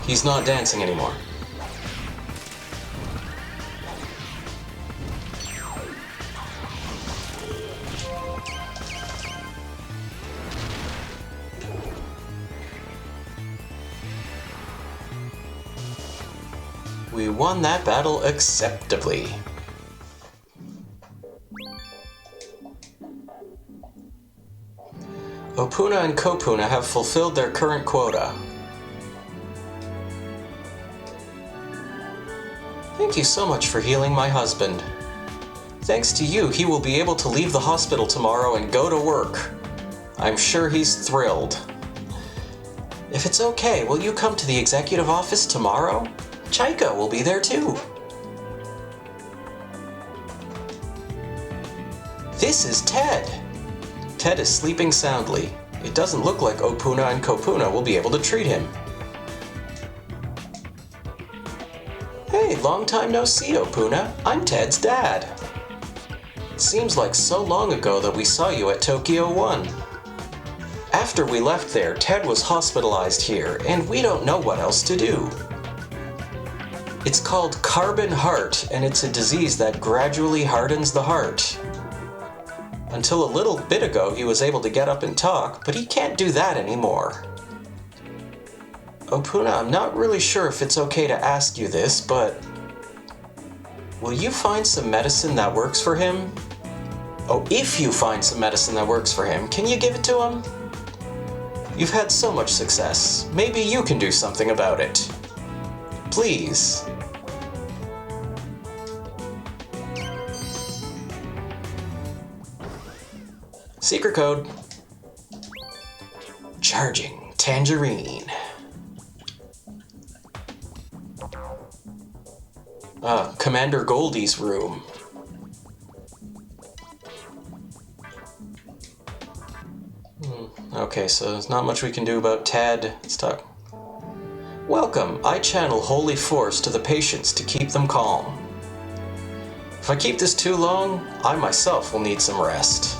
he's not dancing anymore. We won that battle acceptably. Opoona and Kopuna have fulfilled their current quota. Thank you so much for healing my husband. Thanks to you, he will be able to leave the hospital tomorrow and go to work. I'm sure he's thrilled. If it's okay, will you come to the executive office tomorrow? Chaika will be there too. This is Ted. Ted is sleeping soundly. It doesn't look like Opoona and Kopuna will be able to treat him. Hey, long time no see, Opoona. I'm Ted's dad. It seems like so long ago that we saw you at Tokyo 1. After we left there, Ted was hospitalized here, and we don't know what else to do. It's called carbon heart, and it's a disease that gradually hardens the heart. Until a little bit ago, he was able to get up and talk, but he can't do that anymore. Opoona, I'm not really sure if it's okay to ask you this, but will you find some medicine that works for him? Oh, if you find some medicine that works for him, can you give it to him? You've had so much success. Maybe you can do something about it. Please. Secret code. Charging tangerine. Commander Goldie's room. Okay, so there's not much we can do about Tad. Stuck. Welcome. I channel holy force to the patients to keep them calm. If I keep this too long, I myself will need some rest.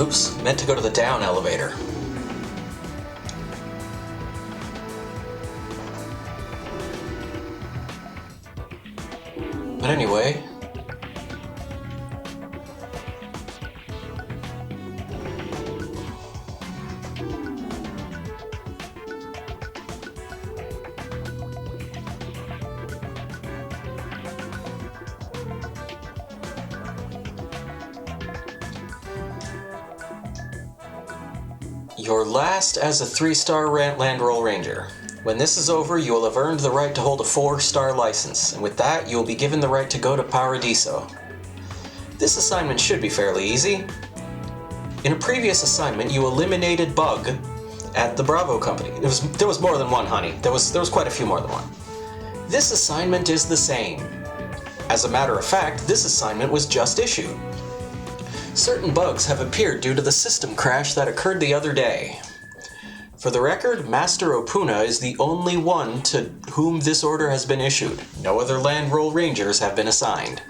Oops, meant to go to the down elevator. But anyway... Your last as a 3-star Land Roll Ranger. When this is over, you will have earned the right to hold a 4-star license, and with that, you will be given the right to go to Paradiso. This assignment should be fairly easy. In a previous assignment, you eliminated Bug at the Bravo Company. There was more than one, honey. There was quite a few more than one. This assignment is the same. As a matter of fact, this assignment was just issued. Certain bugs have appeared due to the system crash that occurred the other day. For the record, Master Opoona is the only one to whom this order has been issued. No other Land Roll Rangers have been assigned.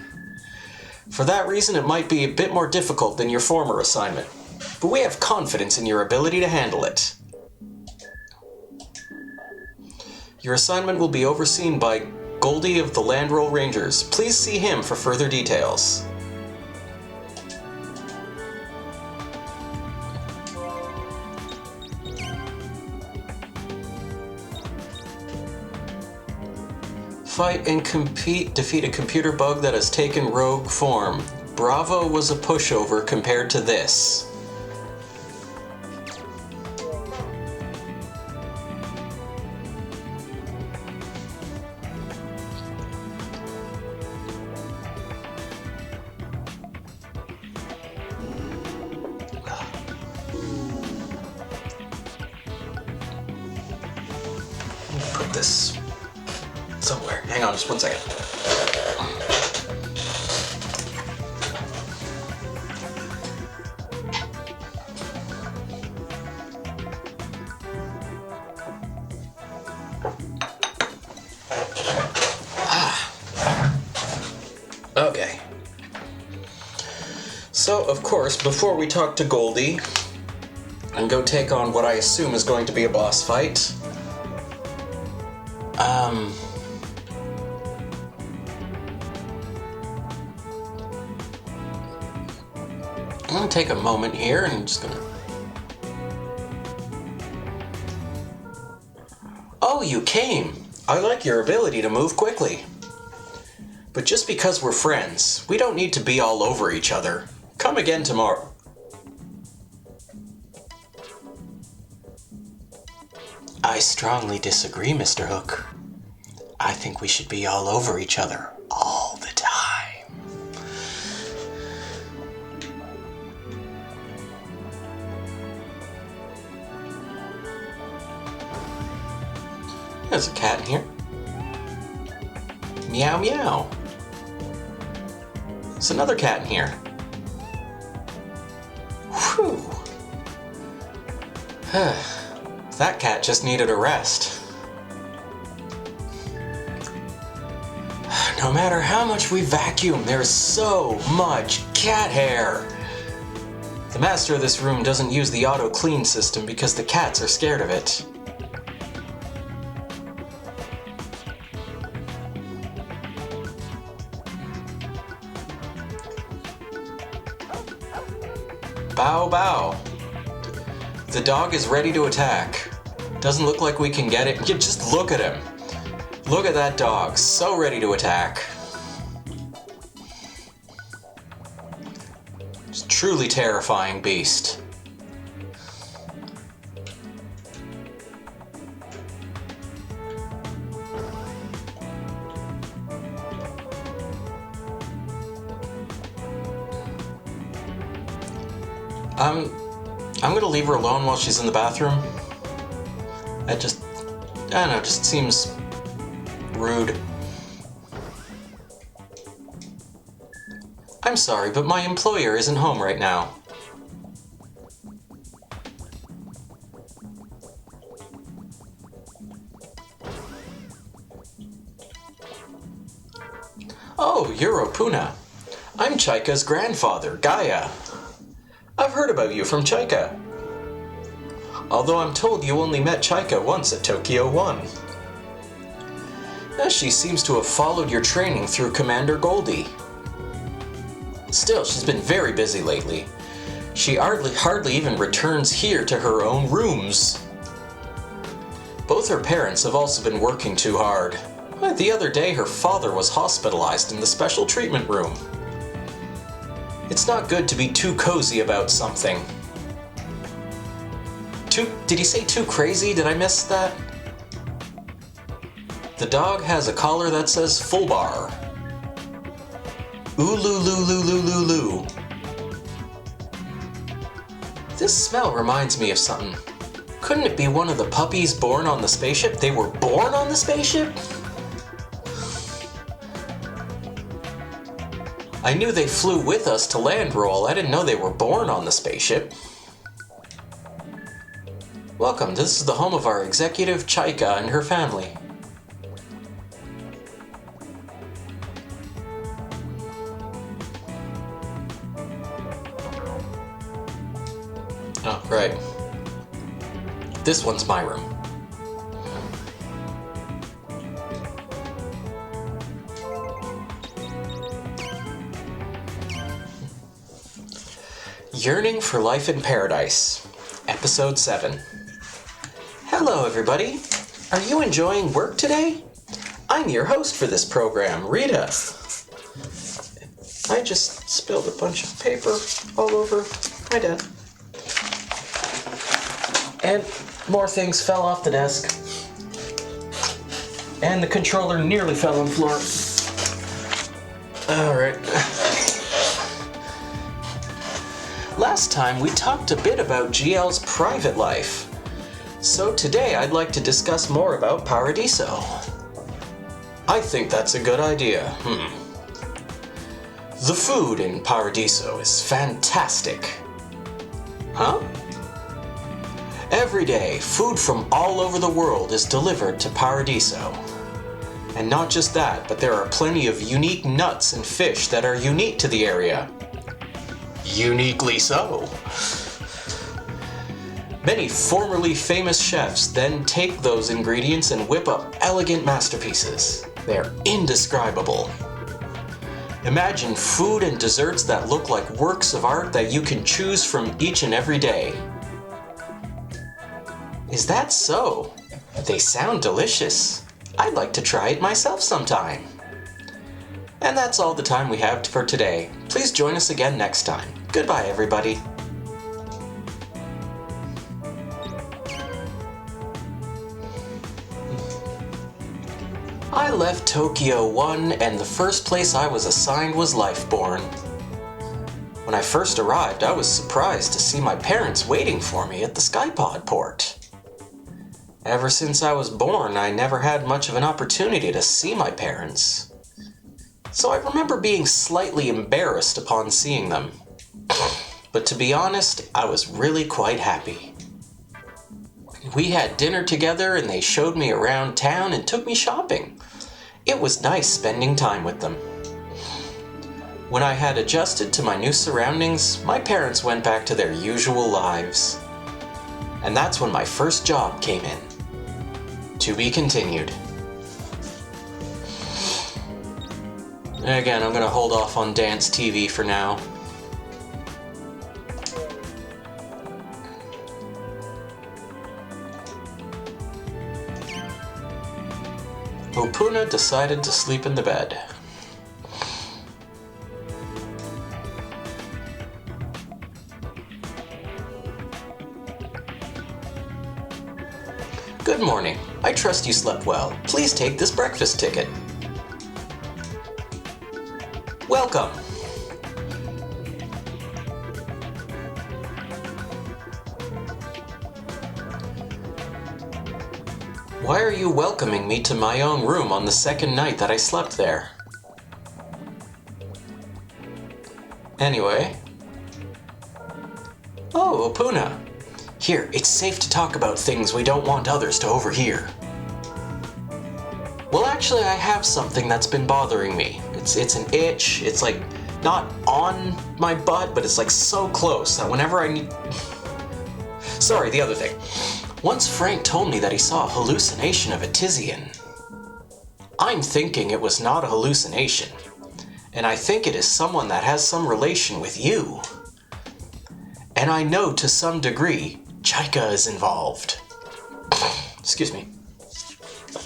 For that reason, it might be a bit more difficult than your former assignment, but we have confidence in your ability to handle it. Your assignment will be overseen by Goldie of the Land Roll Rangers. Please see him for further details. Fight and defeat a computer bug that has taken rogue form. Bravo was a pushover compared to this. Put this somewhere. Hang on just one second. Okay. So, of course, before we talk to Goldie and go take on what I assume is going to be a boss fight, I'm gonna take a moment here and I'm just gonna... Oh, you came! I like your ability to move quickly. But just because we're friends, we don't need to be all over each other. Come again tomorrow. I strongly disagree, Mr. Hook. I think we should be all over each other all the time. There's a cat in here. Meow meow. There's another cat in here. Whew. That cat just needed a rest. No matter how much we vacuum, there's so much cat hair. The master of this room doesn't use the auto clean system because the cats are scared of it. Bow bow. The dog is ready to attack. Doesn't look like we can get it. Just look at him. Look at that dog, so ready to attack. truly terrifying beast. I'm gonna leave her alone while she's in the bathroom. I don't know, it just seems rude. I'm sorry, but my employer isn't home right now. Oh, you're Opoona. I'm Chaika's grandfather, Gaia. I've heard about you from Chaika. Although I'm told you only met Chaika once at Tokyo 1. She seems to have followed your training through Commander Goldie. Still, she's been very busy lately. She hardly even returns here to her own rooms. Both her parents have also been working too hard. The other day, her father was hospitalized in the special treatment room. It's not good to be too cozy about something. Did he say too crazy? Did I miss that? The dog has a collar that says full bar. Ooh-loo-loo-loo-loo-loo-loo. This smell reminds me of something. Couldn't it be one of the puppies born on the spaceship? They were born on the spaceship? I knew they flew with us to land roll. I didn't know they were born on the spaceship. Welcome, this is the home of our executive Chaika and her family. Oh, right. This one's my room. Yearning for Life in Paradise, Episode 7. Hello, everybody. Are you enjoying work today? I'm your host for this program, Rita. I just spilled a bunch of paper all over my desk. And more things fell off the desk. And the controller nearly fell on the floor. Alright. Last time we talked a bit about GL's private life. So today I'd like to discuss more about Paradiso. I think that's a good idea. The food in Paradiso is fantastic. Huh? Every day, food from all over the world is delivered to Paradiso. And not just that, but there are plenty of unique nuts and fish that are unique to the area. Uniquely so. Many formerly famous chefs then take those ingredients and whip up elegant masterpieces. They're indescribable. Imagine food and desserts that look like works of art that you can choose from each and every day. Is that so? They sound delicious. I'd like to try it myself sometime. And that's all the time we have for today. Please join us again next time. Goodbye, everybody. I left Tokyo 1, and the first place I was assigned was Lifeborn. When I first arrived, I was surprised to see my parents waiting for me at the Skypod port. Ever since I was born, I never had much of an opportunity to see my parents. So I remember being slightly embarrassed upon seeing them. But to be honest, I was really quite happy. We had dinner together and they showed me around town and took me shopping. It was nice spending time with them. When I had adjusted to my new surroundings, my parents went back to their usual lives. And that's when my first job came in. To be continued. Again, I'm going to hold off on dance TV for now. Opoona decided to sleep in the bed. morning. I trust you slept well. Please take this breakfast ticket. Welcome. Why are you welcoming me to my own room on the second night that I slept there? Anyway. Oh, Opoona. Here, it's safe to talk about things we don't want others to overhear. Well, actually, I have something that's been bothering me. It's an itch. It's like not on my butt, but it's like so close that whenever I need... Sorry, the other thing. Once Frank told me that he saw a hallucination of a Tizian. I'm thinking it was not a hallucination, and I think it is someone that has some relation with you. And I know to some degree, Chaika is involved. Excuse me.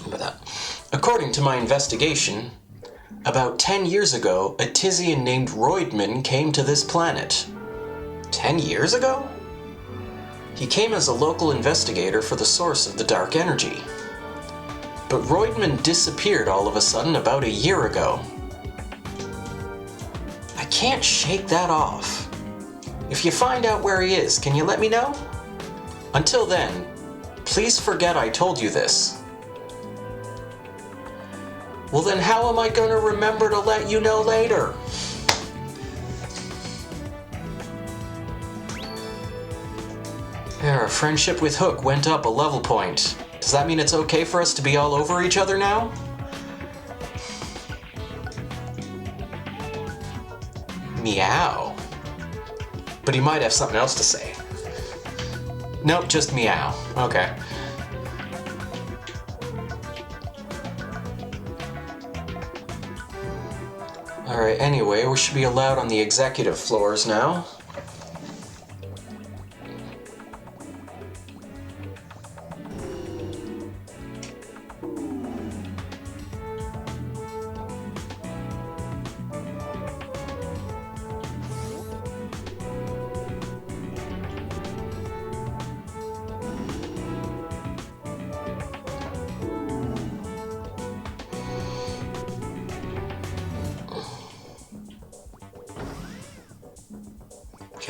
About that. According to my investigation, about 10 years ago, a Tizian named Roidman came to this planet. 10 years ago? He came as a local investigator for the source of the dark energy. But Roidman disappeared all of a sudden about a year ago. I can't shake that off. If you find out where he is, can you let me know? Until then, please forget I told you this. Well then how am I going to remember to let you know later? Our friendship with Hook went up a level point. Does that mean it's okay for us to be all over each other now? Meow. But he might have something else to say. Nope, just meow. Okay. Alright, anyway, we should be allowed on the executive floors now.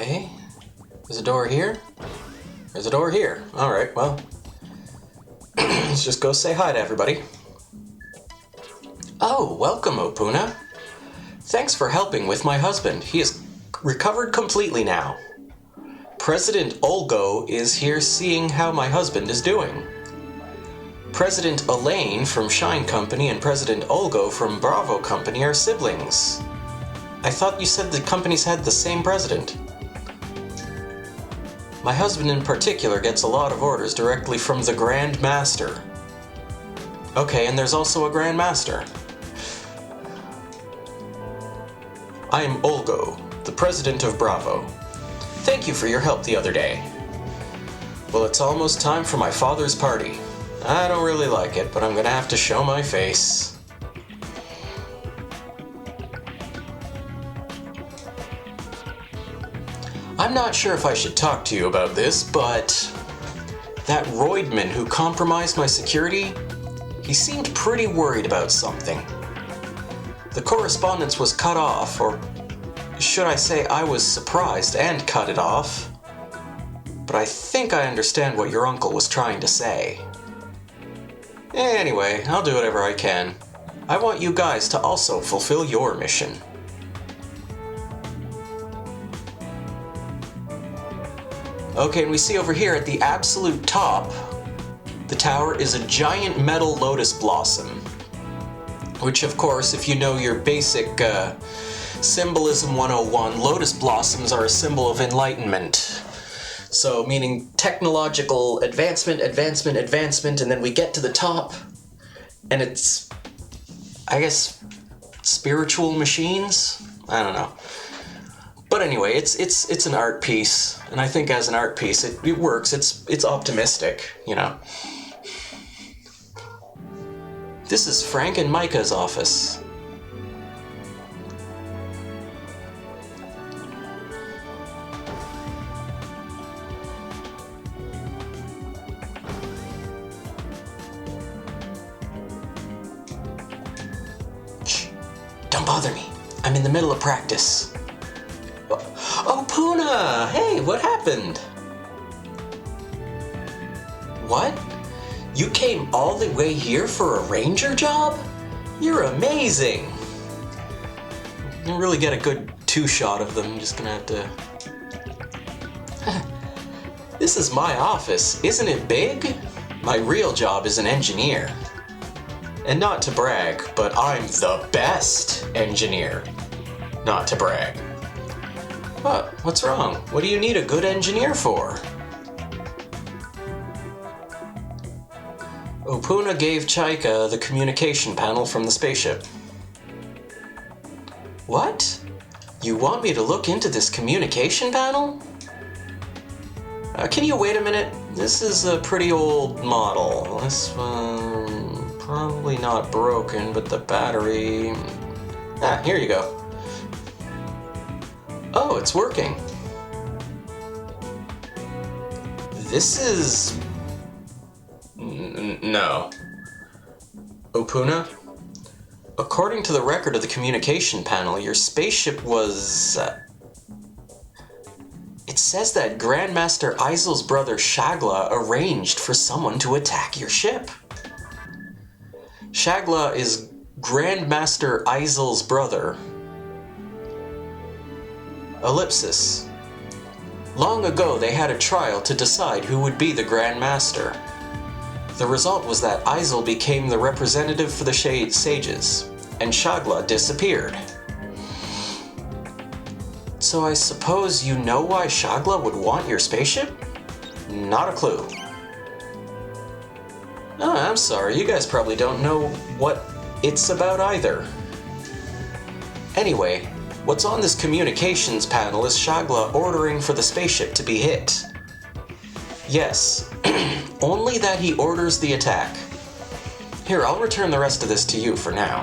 Okay, there's a door here. There's a door here. Alright, well, let's just go say hi to everybody. Oh, welcome, Opoona. Thanks for helping with my husband. He is recovered completely now. President Olgo is here seeing how my husband is doing. President Elaine from Shine Company and President Olgo from Bravo Company are siblings. I thought you said the companies had the same president. My husband in particular gets a lot of orders directly from the Grand Master. Okay, and there's also a Grand Master. I am Olgo, the president of Bravo. Thank you for your help the other day. Well, it's almost time for my father's party. I don't really like it, but I'm gonna have to show my face. I'm not sure if I should talk to you about this, but that Roidman who compromised my security, he seemed pretty worried about something. The correspondence was cut off, or should I say I was surprised and cut it off. But I think I understand what your uncle was trying to say. Anyway, I'll do whatever I can. I want you guys to also fulfill your mission. Okay, and we see over here at the absolute top, the tower is a giant metal lotus blossom. Which, of course, if you know your basic Symbolism 101, lotus blossoms are a symbol of enlightenment. So, meaning technological advancement, advancement, advancement, and then we get to the top, and it's, I guess, spiritual machines? I don't know. But anyway, it's an art piece, and I think as an art piece, it works. It's optimistic, you know. This is Frank and Micah's office. Don't bother me. I'm in the middle of practice. Opoona! Hey, what happened? What? You came all the way here for a ranger job? You're amazing! I didn't really get a good two-shot of them. I'm just gonna have to... This is my office. Isn't it big? My real job is an engineer. And not to brag, but I'm the best engineer. Not to brag. What? What's wrong? What do you need a good engineer for? Opoona gave Chaika the communication panel from the spaceship. What? You want me to look into this communication panel? Can you wait a minute? This is a pretty old model. This one probably not broken, but the battery... Ah, here you go. Oh, it's working. This is... No. Opoona? According to the record of the communication panel, your spaceship was... It says that Grandmaster Isel's brother Shagla arranged for someone to attack your ship. Shagla is Grandmaster Isel's brother. Ellipsis. Long ago they had a trial to decide who would be the Grandmaster. The result was that Isel became the representative for the Sages, and Shagla disappeared. So I suppose you know why Shagla would want your spaceship? Not a clue. Oh, I'm sorry, you guys probably don't know what it's about either. Anyway, what's on this communications panel is Shagla ordering for the spaceship to be hit. Yes, only that he orders the attack. Here, I'll return the rest of this to you for now.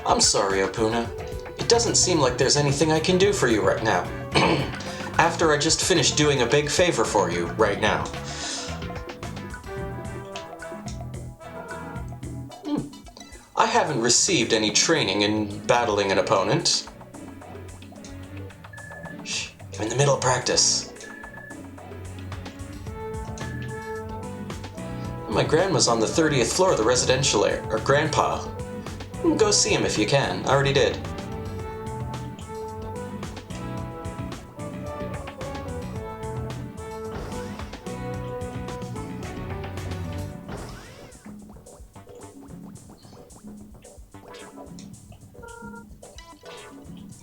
I'm sorry, Opoona. It doesn't seem like there's anything I can do for you right now. After I just finished doing a big favor for you right now. I haven't received any training in battling an opponent. Shh, I'm in the middle of practice. My grandma's on the 30th floor of the residential area, or grandpa. Go see him if you can. I already did.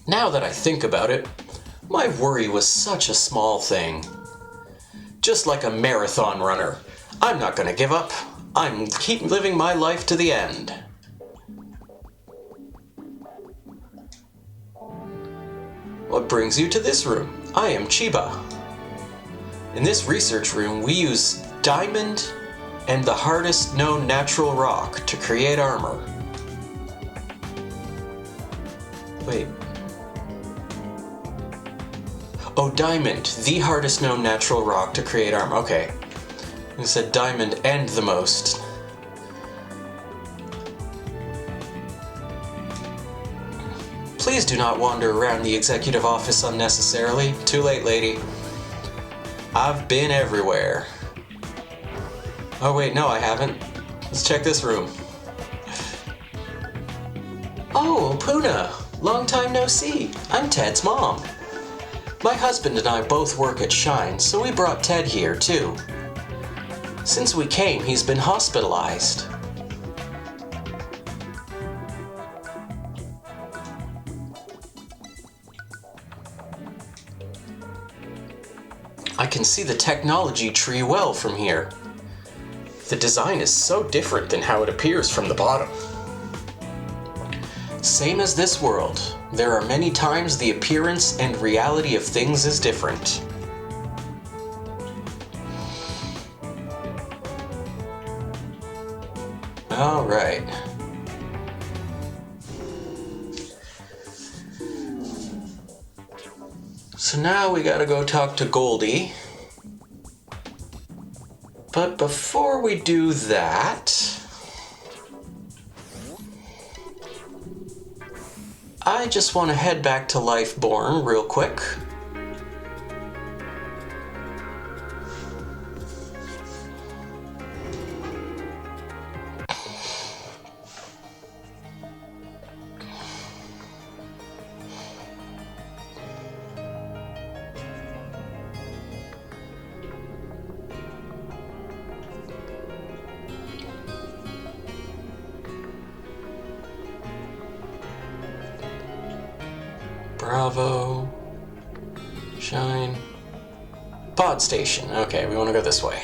Now that I think about it, my worry was such a small thing. Just like a marathon runner, I'm not gonna give up. I'm keep living my life to the end. What brings you to this room? I am Chiba. In this research room, we use diamond and the hardest known natural rock to create armor. Wait. Oh, diamond, the hardest known natural rock to create armor. Okay. You said diamond and the most. Please do not wander around the executive office unnecessarily. Too late, lady. I've been everywhere. Oh wait, no I haven't. Let's check this room. Oh, Opoona! Long time no see. I'm Ted's mom. My husband and I both work at Shine, so we brought Ted here too. Since we came, he's been hospitalized. I can see the technology tree well from here. The design is so different than how it appears from the bottom. Same as this world, there are many times the appearance and reality of things is different. All right. So now we gotta go talk to Goldie. But before we do that, I just want to head back to Lifeborn real quick. Bravo. Shine. Pod station. Okay, we want to go this way.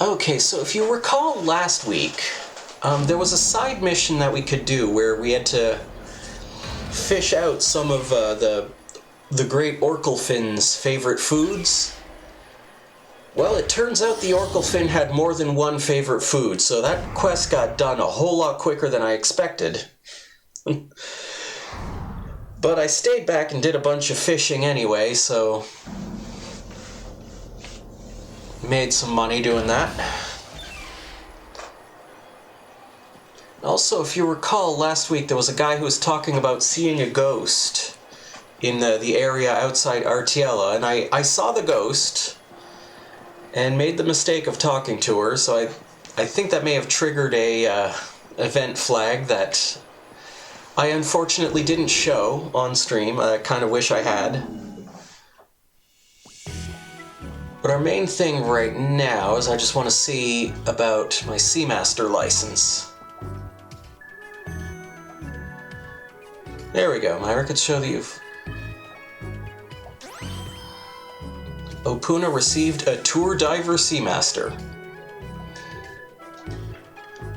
Okay, so if you recall last week, there was a side mission that we could do where we had to fish out some of the great Orkelfin's favorite foods. Well, it turns out the Orkelfin had more than one favorite food, so that quest got done a whole lot quicker than I expected. But I stayed back and did a bunch of fishing anyway, so made some money doing that. Also, if you recall, last week there was a guy who was talking about seeing a ghost in the area outside Artiella, and I saw the ghost and made the mistake of talking to her, so I think that may have triggered a event flag that I unfortunately didn't show on stream. I kind of wish I had. But our main thing right now is I just want to see about my Seamaster license. There we go, my records show that you've... Opoona received a Tour Diver Seamaster.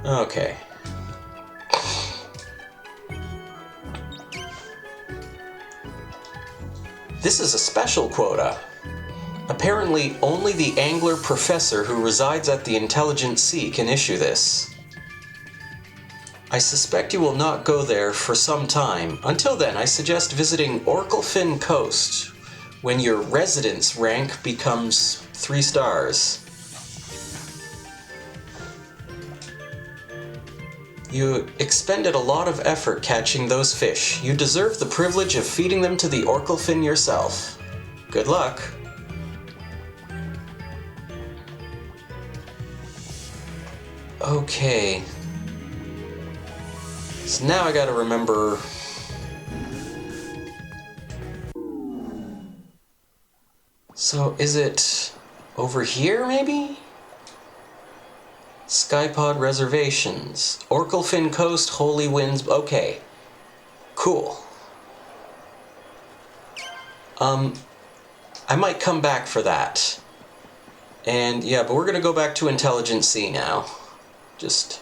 Okay. This is a special quota. Apparently, only the angler professor who resides at the Intelligent Sea can issue this. I suspect you will not go there for some time. Until then, I suggest visiting Orkelfin Coast when your residence rank becomes 3 stars. You expended a lot of effort catching those fish. You deserve the privilege of feeding them to the Orkelfin yourself. Good luck. Okay. So now I gotta remember... So is it over here, maybe? Skypod reservations. Orkelfin Coast, Holy Winds... Okay. Cool. I might come back for that. And yeah, but we're gonna go back to Intelligent Sea now. Just...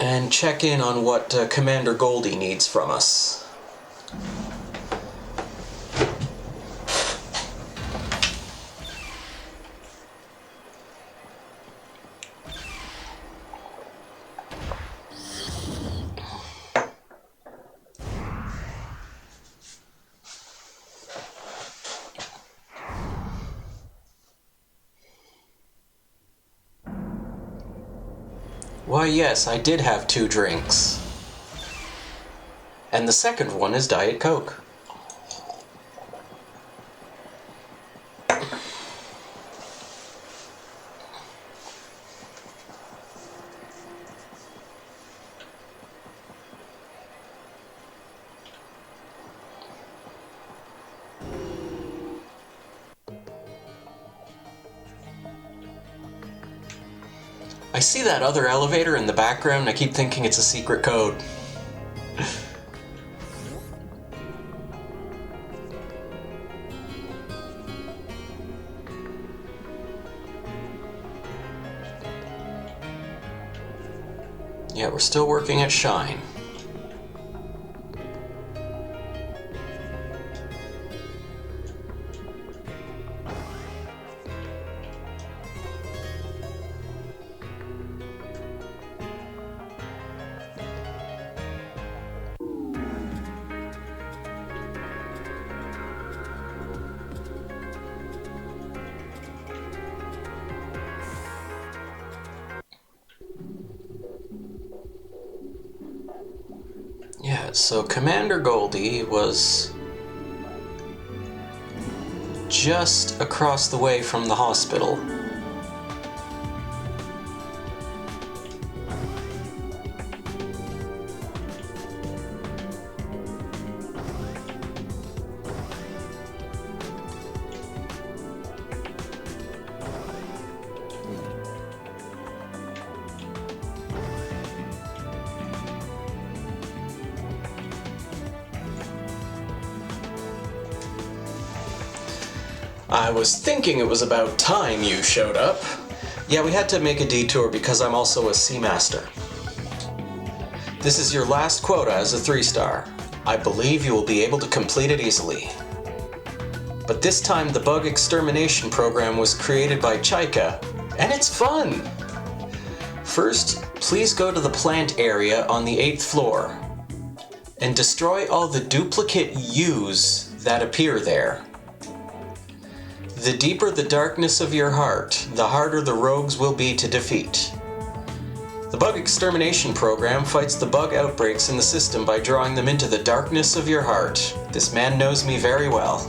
and check in on what Commander Goldie needs from us. Why yes, I did have 2 drinks. And the second one is Diet Coke. I see that other elevator in the background and I keep thinking it's a secret code. Yeah, we're still working at Shine. Yeah, so Commander Goldie was just across the way from the hospital. I was thinking it was about time you showed up. Yeah, we had to make a detour because I'm also a Seamaster. This is your last quota as a 3-star. I believe you will be able to complete it easily. But this time the bug extermination program was created by Chaika, and it's fun! First, please go to the plant area on the 8th floor and destroy all the duplicate U's that appear there. The deeper the darkness of your heart, the harder the rogues will be to defeat. The bug extermination program fights the bug outbreaks in the system by drawing them into the darkness of your heart. This man knows me very well.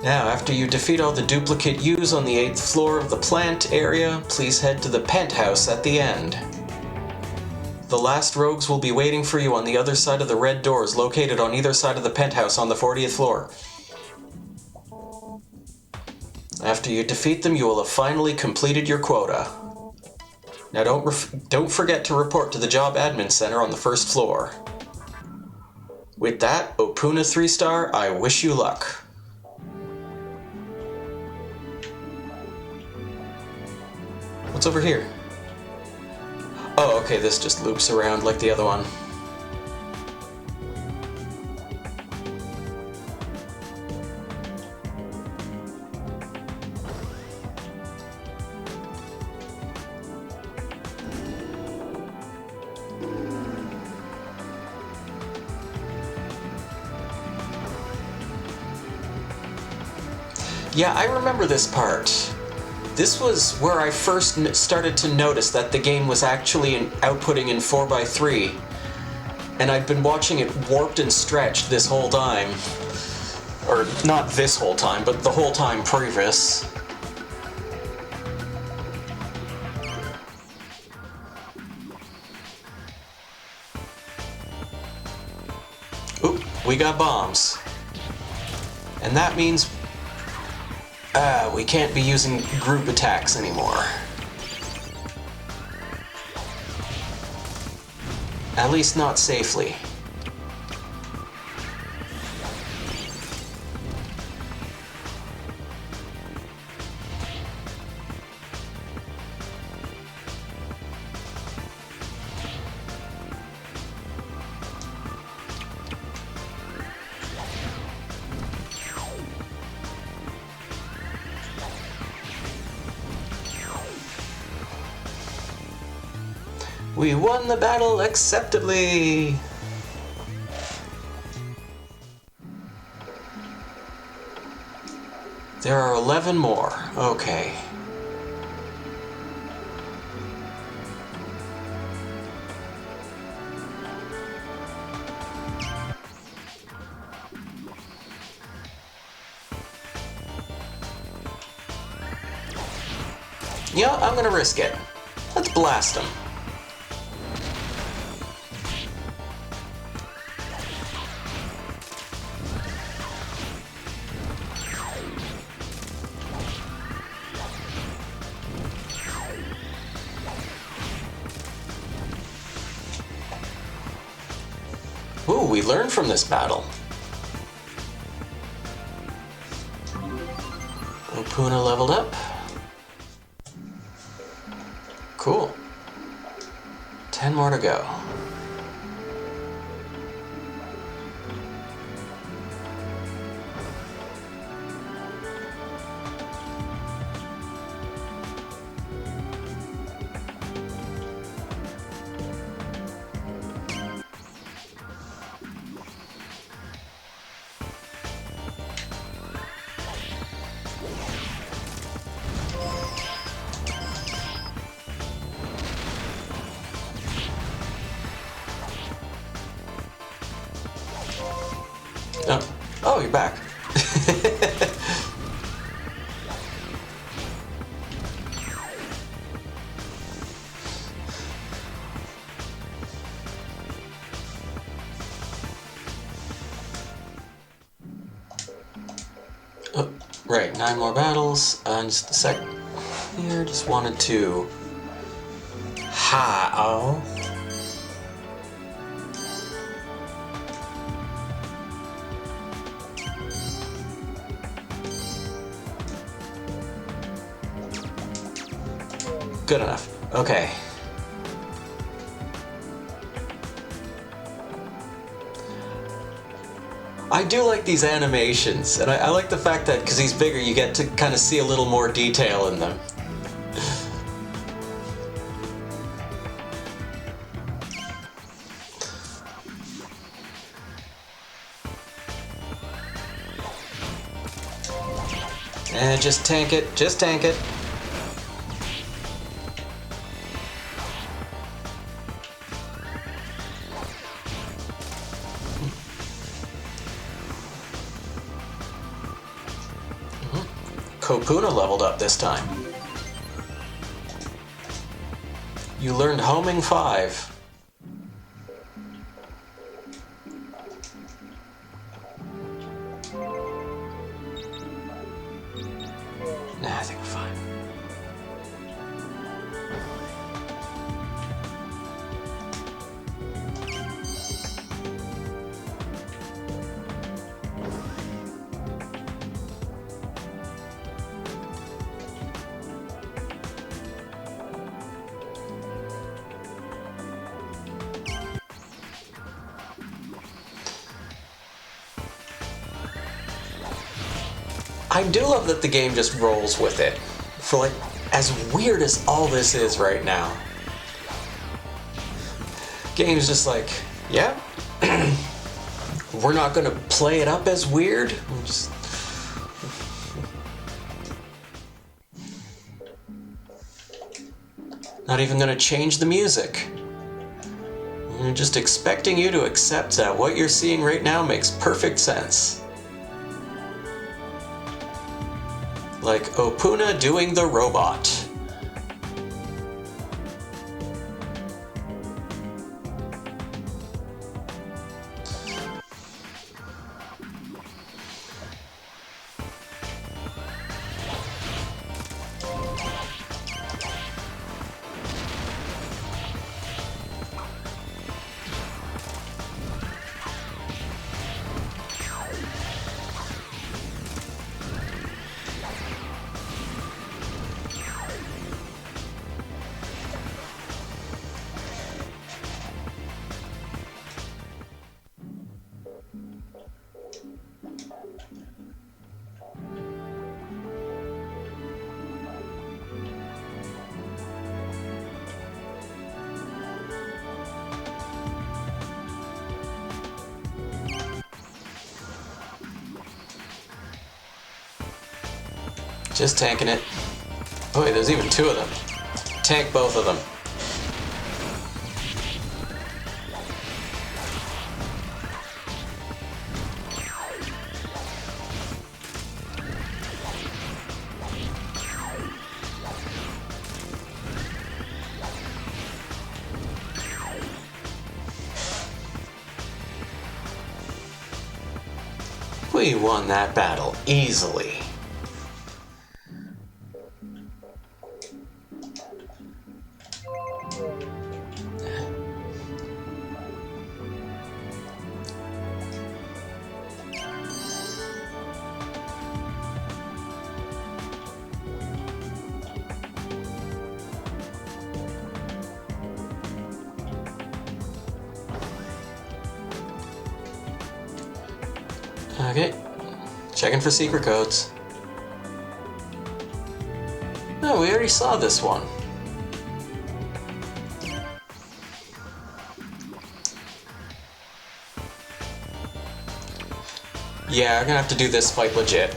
Now, after you defeat all the duplicate U's on the 8th floor of the plant area, please head to the penthouse at the end. The last rogues will be waiting for you on the other side of the red doors located on either side of the penthouse on the 40th floor. After you defeat them, you will have finally completed your quota. Now don't forget to report to the Job Admin Center on the 1st floor. With that, Opoona 3-star, I wish you luck. What's over here? Oh, okay, this just loops around like the other one. Yeah, I remember this part. This was where I first started to notice that the game was actually outputting in 4x3, and I'd been watching it warped and stretched this whole time. Or not this whole time, but the whole time previous. Oop, we got bombs. And that means we can't be using group attacks anymore. At least not safely. We won the battle acceptably! There are 11 more. Okay. Yeah, I'm gonna risk it. Let's blast him. Ooh, we learned from this battle. Opoona leveled up. Cool. 10 more to go. Oh, you're back. Oh, right, 9 more battles. Just a sec here, just wanted to... Ha-oh. Good enough. Okay. I do like these animations, and I like the fact that because he's bigger, you get to kind of see a little more detail in them. And just tank it, just tank it. Opoona leveled up this time. You learned homing 5. Nah, I think we're fine. I do love that the game just rolls with it. For like, as weird as all this is right now. Game's just like, yeah, we're not gonna play it up as weird. We're just... Not even gonna change the music. We're just expecting you to accept that what you're seeing right now makes perfect sense. Like Opoona doing the robot. Just tanking it. Oh wait, there's even 2 of them. Tank both of them. We won that battle easily. Okay. Checking for secret codes. No, we already saw this one. Yeah, I'm gonna have to do this fight legit.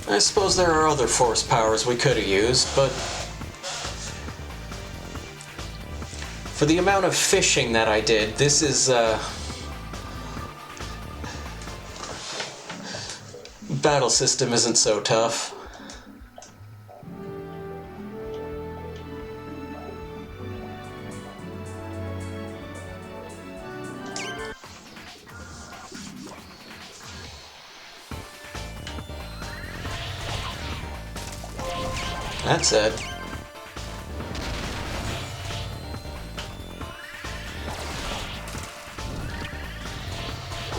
I suppose there are other force powers we could have used, but for the amount of fishing that I did, this is, battle system isn't so tough. That said,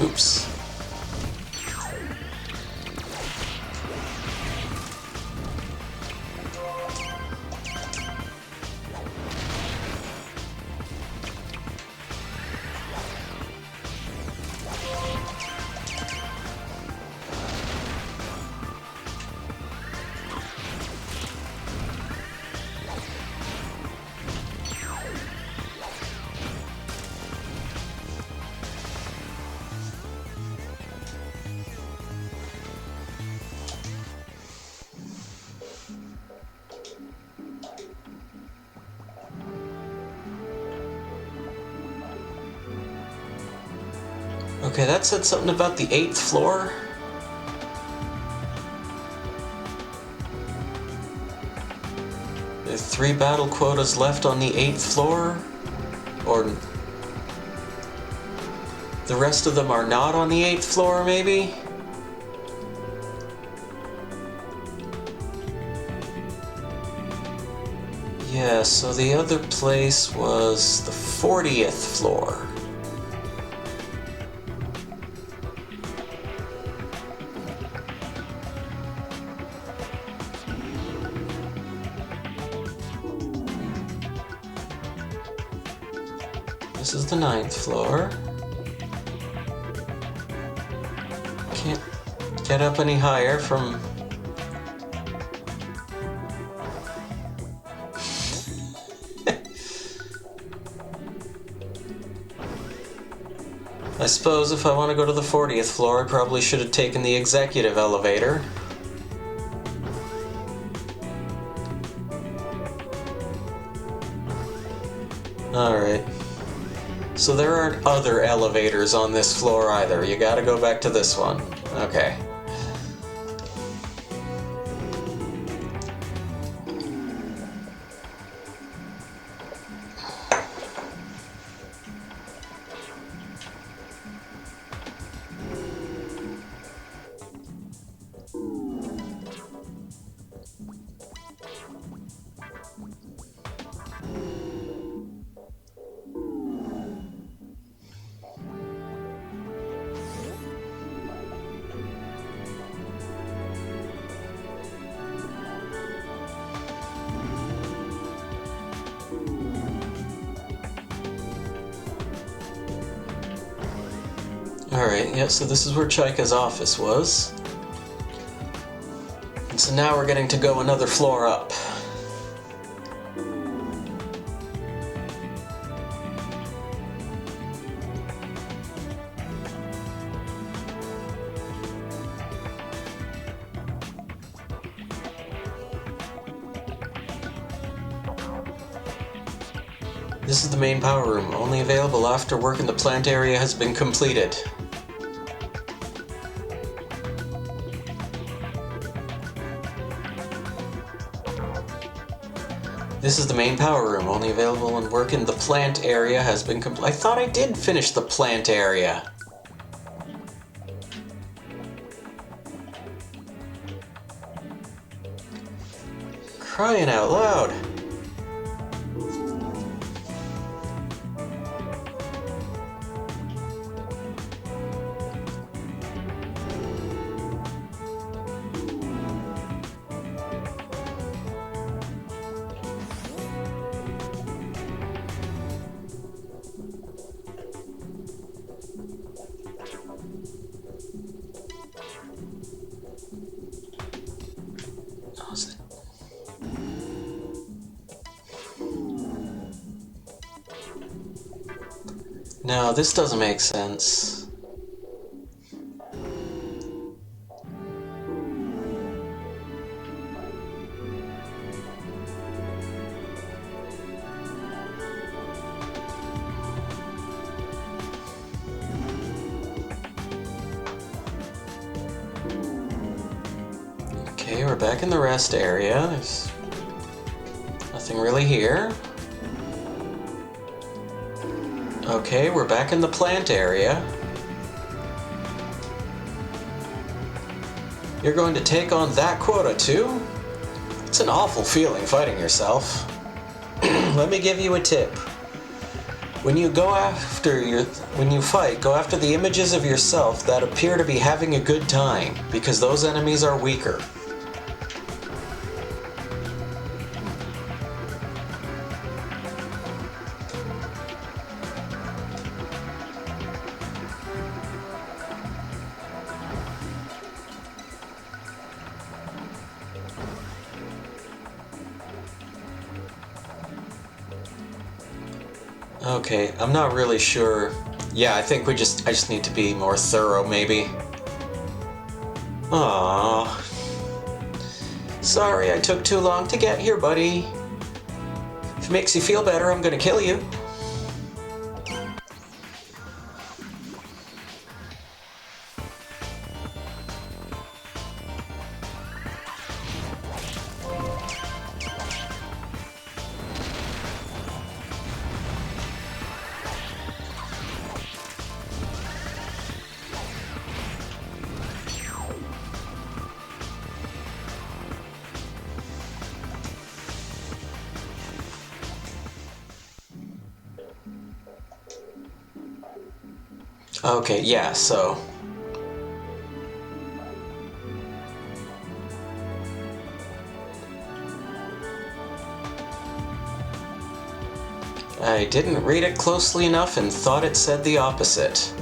oops. Okay, that said something about the 8th floor. There are 3 battle quotas left on the 8th floor, or the rest of them are not on the 8th floor, maybe? Yeah, so the other place was the 40th floor. This is the 9th floor. Can't get up any higher from... I suppose if I want to go to the 40th floor, I probably should have taken the executive elevator. Alright. So there aren't other elevators on this floor either. You gotta go back to this one. Okay. Alright, yeah, so this is where Chaika's office was. And so now we're getting to go another floor up. This is the main power room, only available after work in the plant area has been completed. This is the main power room, only available when work in the plant area has been completed. I thought I did finish the plant area. Crying out loud. No, this doesn't make sense. Okay, we're back in the rest area. There's nothing really here. Okay, we're back in the plant area. You're going to take on that quota too? It's an awful feeling fighting yourself. Let me give you a tip. When you fight, go after the images of yourself that appear to be having a good time, because those enemies are weaker. Okay, I'm not really sure. Yeah, I think I just need to be more thorough, maybe. Aww. Sorry I took too long to get here, buddy. If it makes you feel better, I'm gonna kill you. Okay, yeah, so... I didn't read it closely enough and thought it said the opposite.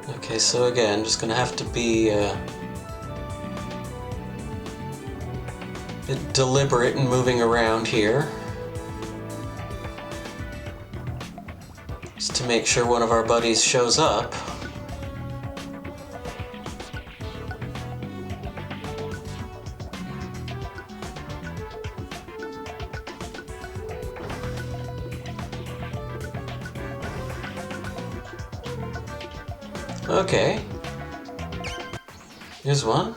Okay, so again, just gonna have to be deliberate in moving around here. Just to make sure one of our buddies shows up. Okay. Here's one.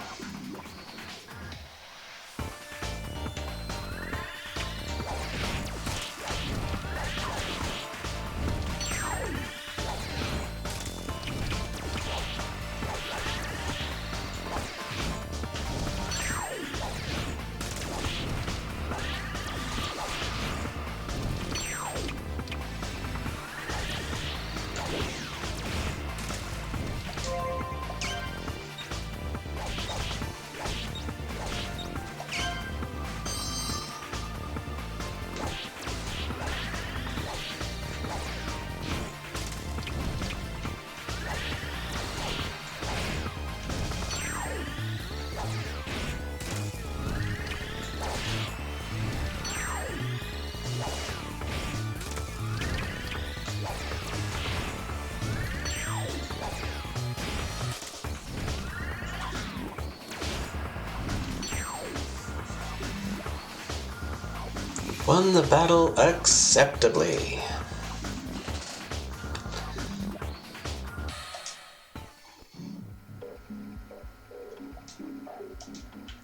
Won the battle acceptably.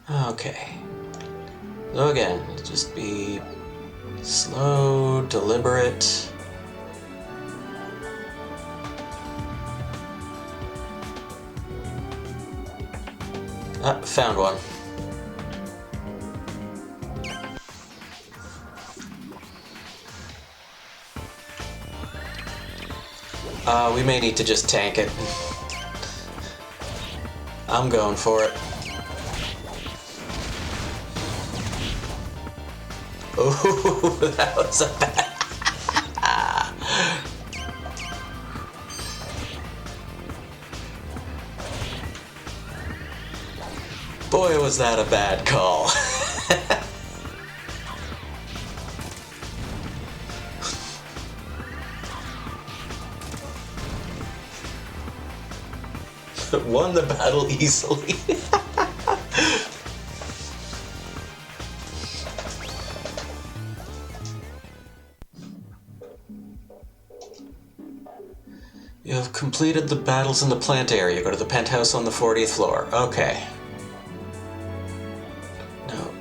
Okay. So again, just be slow, deliberate. Ah, found one. We may need to just tank it. I'm going for it. Ooh, that was a bad... Boy, was that a bad call. Won the battle easily. You have completed the battles in the plant area. Go to the penthouse on the 40th floor. Okay. No.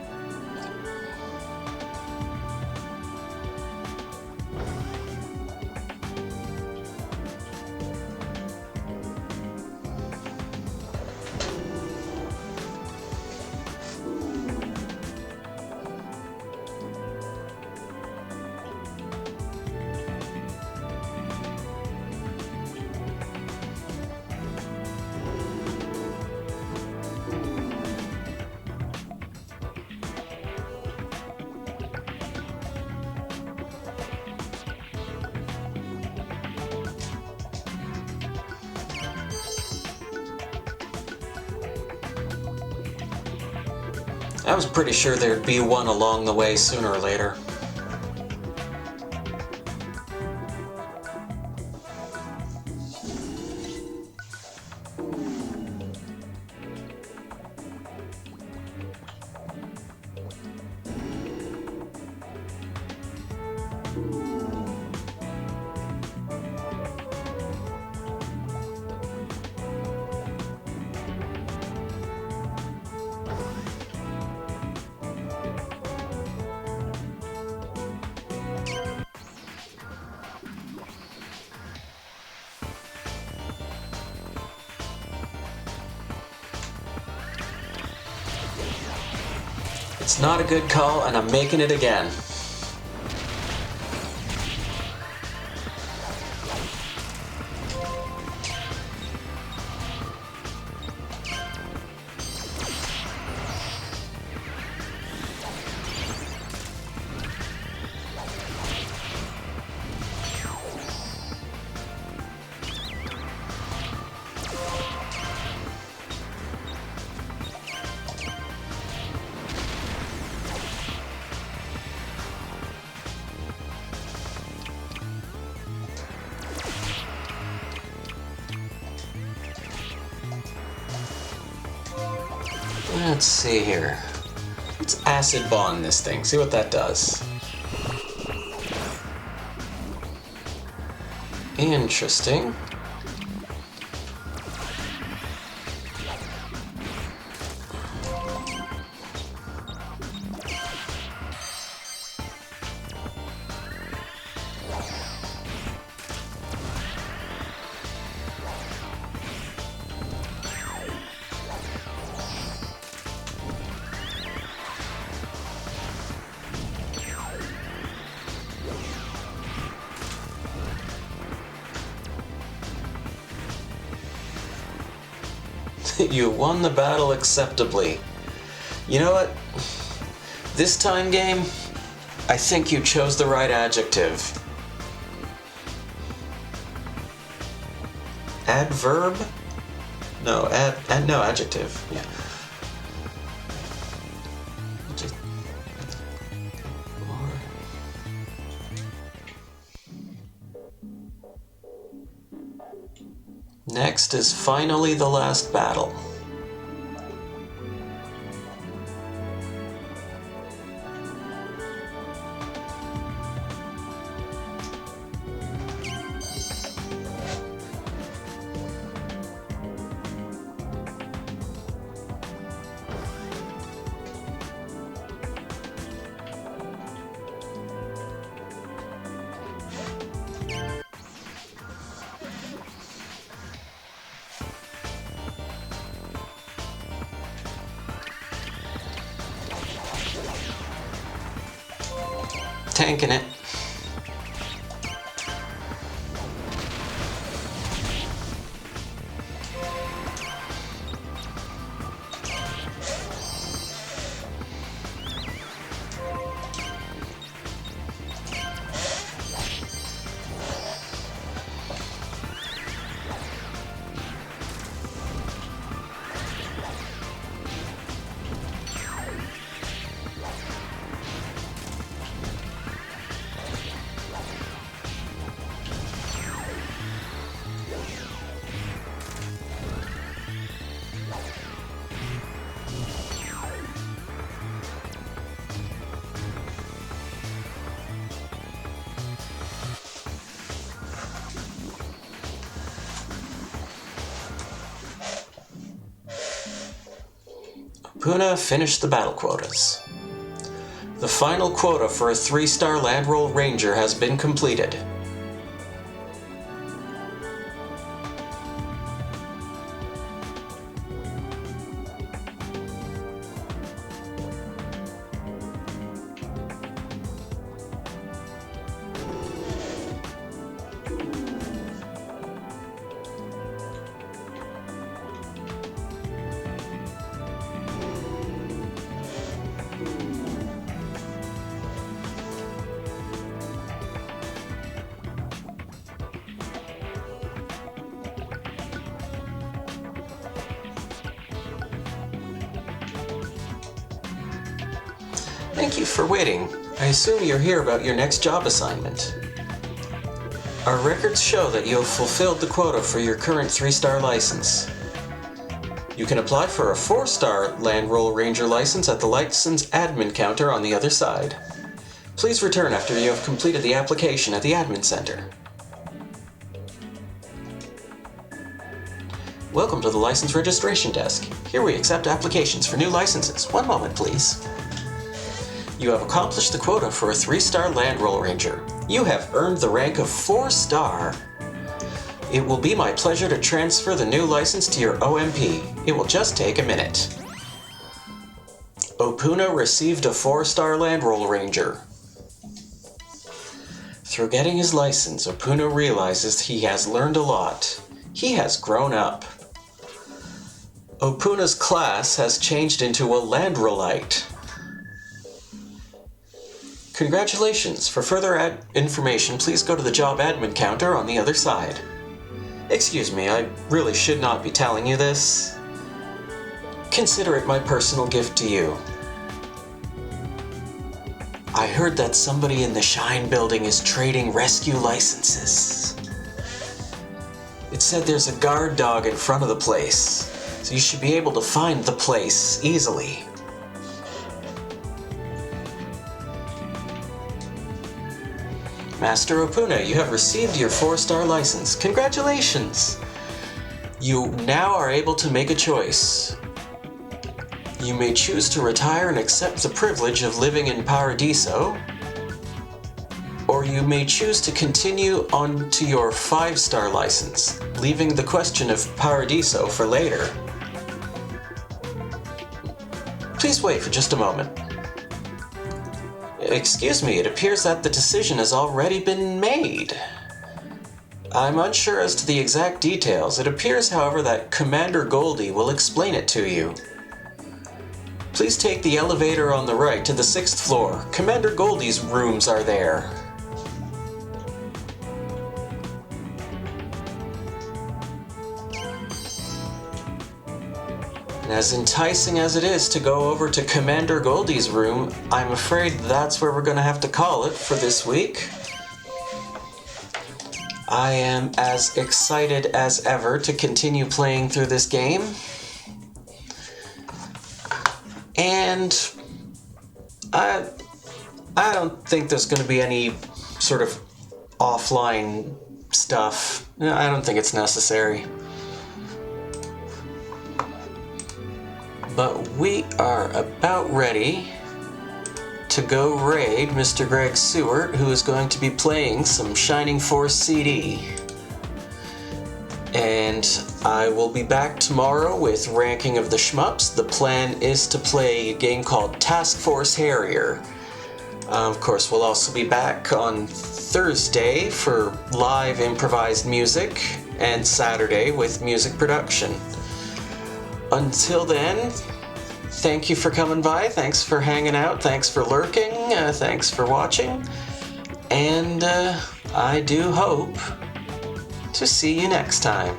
I was pretty sure there'd be one along the way sooner or later. It's not a good call, and I'm making it again. Let's see here. Let's acid bond this thing. See what that does. Interesting. You won the battle acceptably. You know what? This time, game, I think you chose the right adjective. Adverb? No, no, adjective. Yeah. Next is finally the last battle. Tanking it. Opoona finished the battle quotas. The final quota for a 3-star Land Roll Ranger has been completed. Thank you for waiting. I assume you're here about your next job assignment. Our records show that you have fulfilled the quota for your current 3-star license. You can apply for a 4-star Land Roll Ranger license at the license admin counter on the other side. Please return after you have completed the application at the admin center. Welcome to the license registration desk. Here we accept applications for new licenses. One moment, please. You have accomplished the quota for a 3-star Land Roll Ranger. You have earned the rank of 4-star. It will be my pleasure to transfer the new license to your OMP. It will just take a minute. Opoona received a 4-star Land Roll Ranger. Through getting his license, Opoona realizes he has learned a lot. He has grown up. Opoona's class has changed into a Landrollite. Congratulations! For further information, please go to the job admin counter on the other side. Excuse me, I really should not be telling you this. Consider it my personal gift to you. I heard that somebody in the Shine building is trading rescue licenses. It said there's a guard dog in front of the place, so you should be able to find the place easily. Master Opoona, you have received your 4-star license. Congratulations! You now are able to make a choice. You may choose to retire and accept the privilege of living in Paradiso, or you may choose to continue on to your 5-star license, leaving the question of Paradiso for later. Please wait for just a moment. Excuse me, it appears that the decision has already been made. I'm unsure as to the exact details. It appears, however, that Commander Goldie will explain it to you. Please take the elevator on the right to the 6th floor. Commander Goldie's rooms are there. And as enticing as it is to go over to Commander Goldie's room, I'm afraid that's where we're going to have to call it for this week. I am as excited as ever to continue playing through this game. And I don't think there's going to be any sort of offline stuff. I don't think it's necessary. But we are about ready to go raid Mr. Greg Seward, who is going to be playing some Shining Force CD. And I will be back tomorrow with Ranking of the Shmups. The plan is to play a game called Task Force Harrier. Of course, we'll also be back on Thursday for live improvised music, and Saturday with music production. Until then, thank you for coming by, thanks for hanging out, thanks for lurking, thanks for watching, and I do hope to see you next time.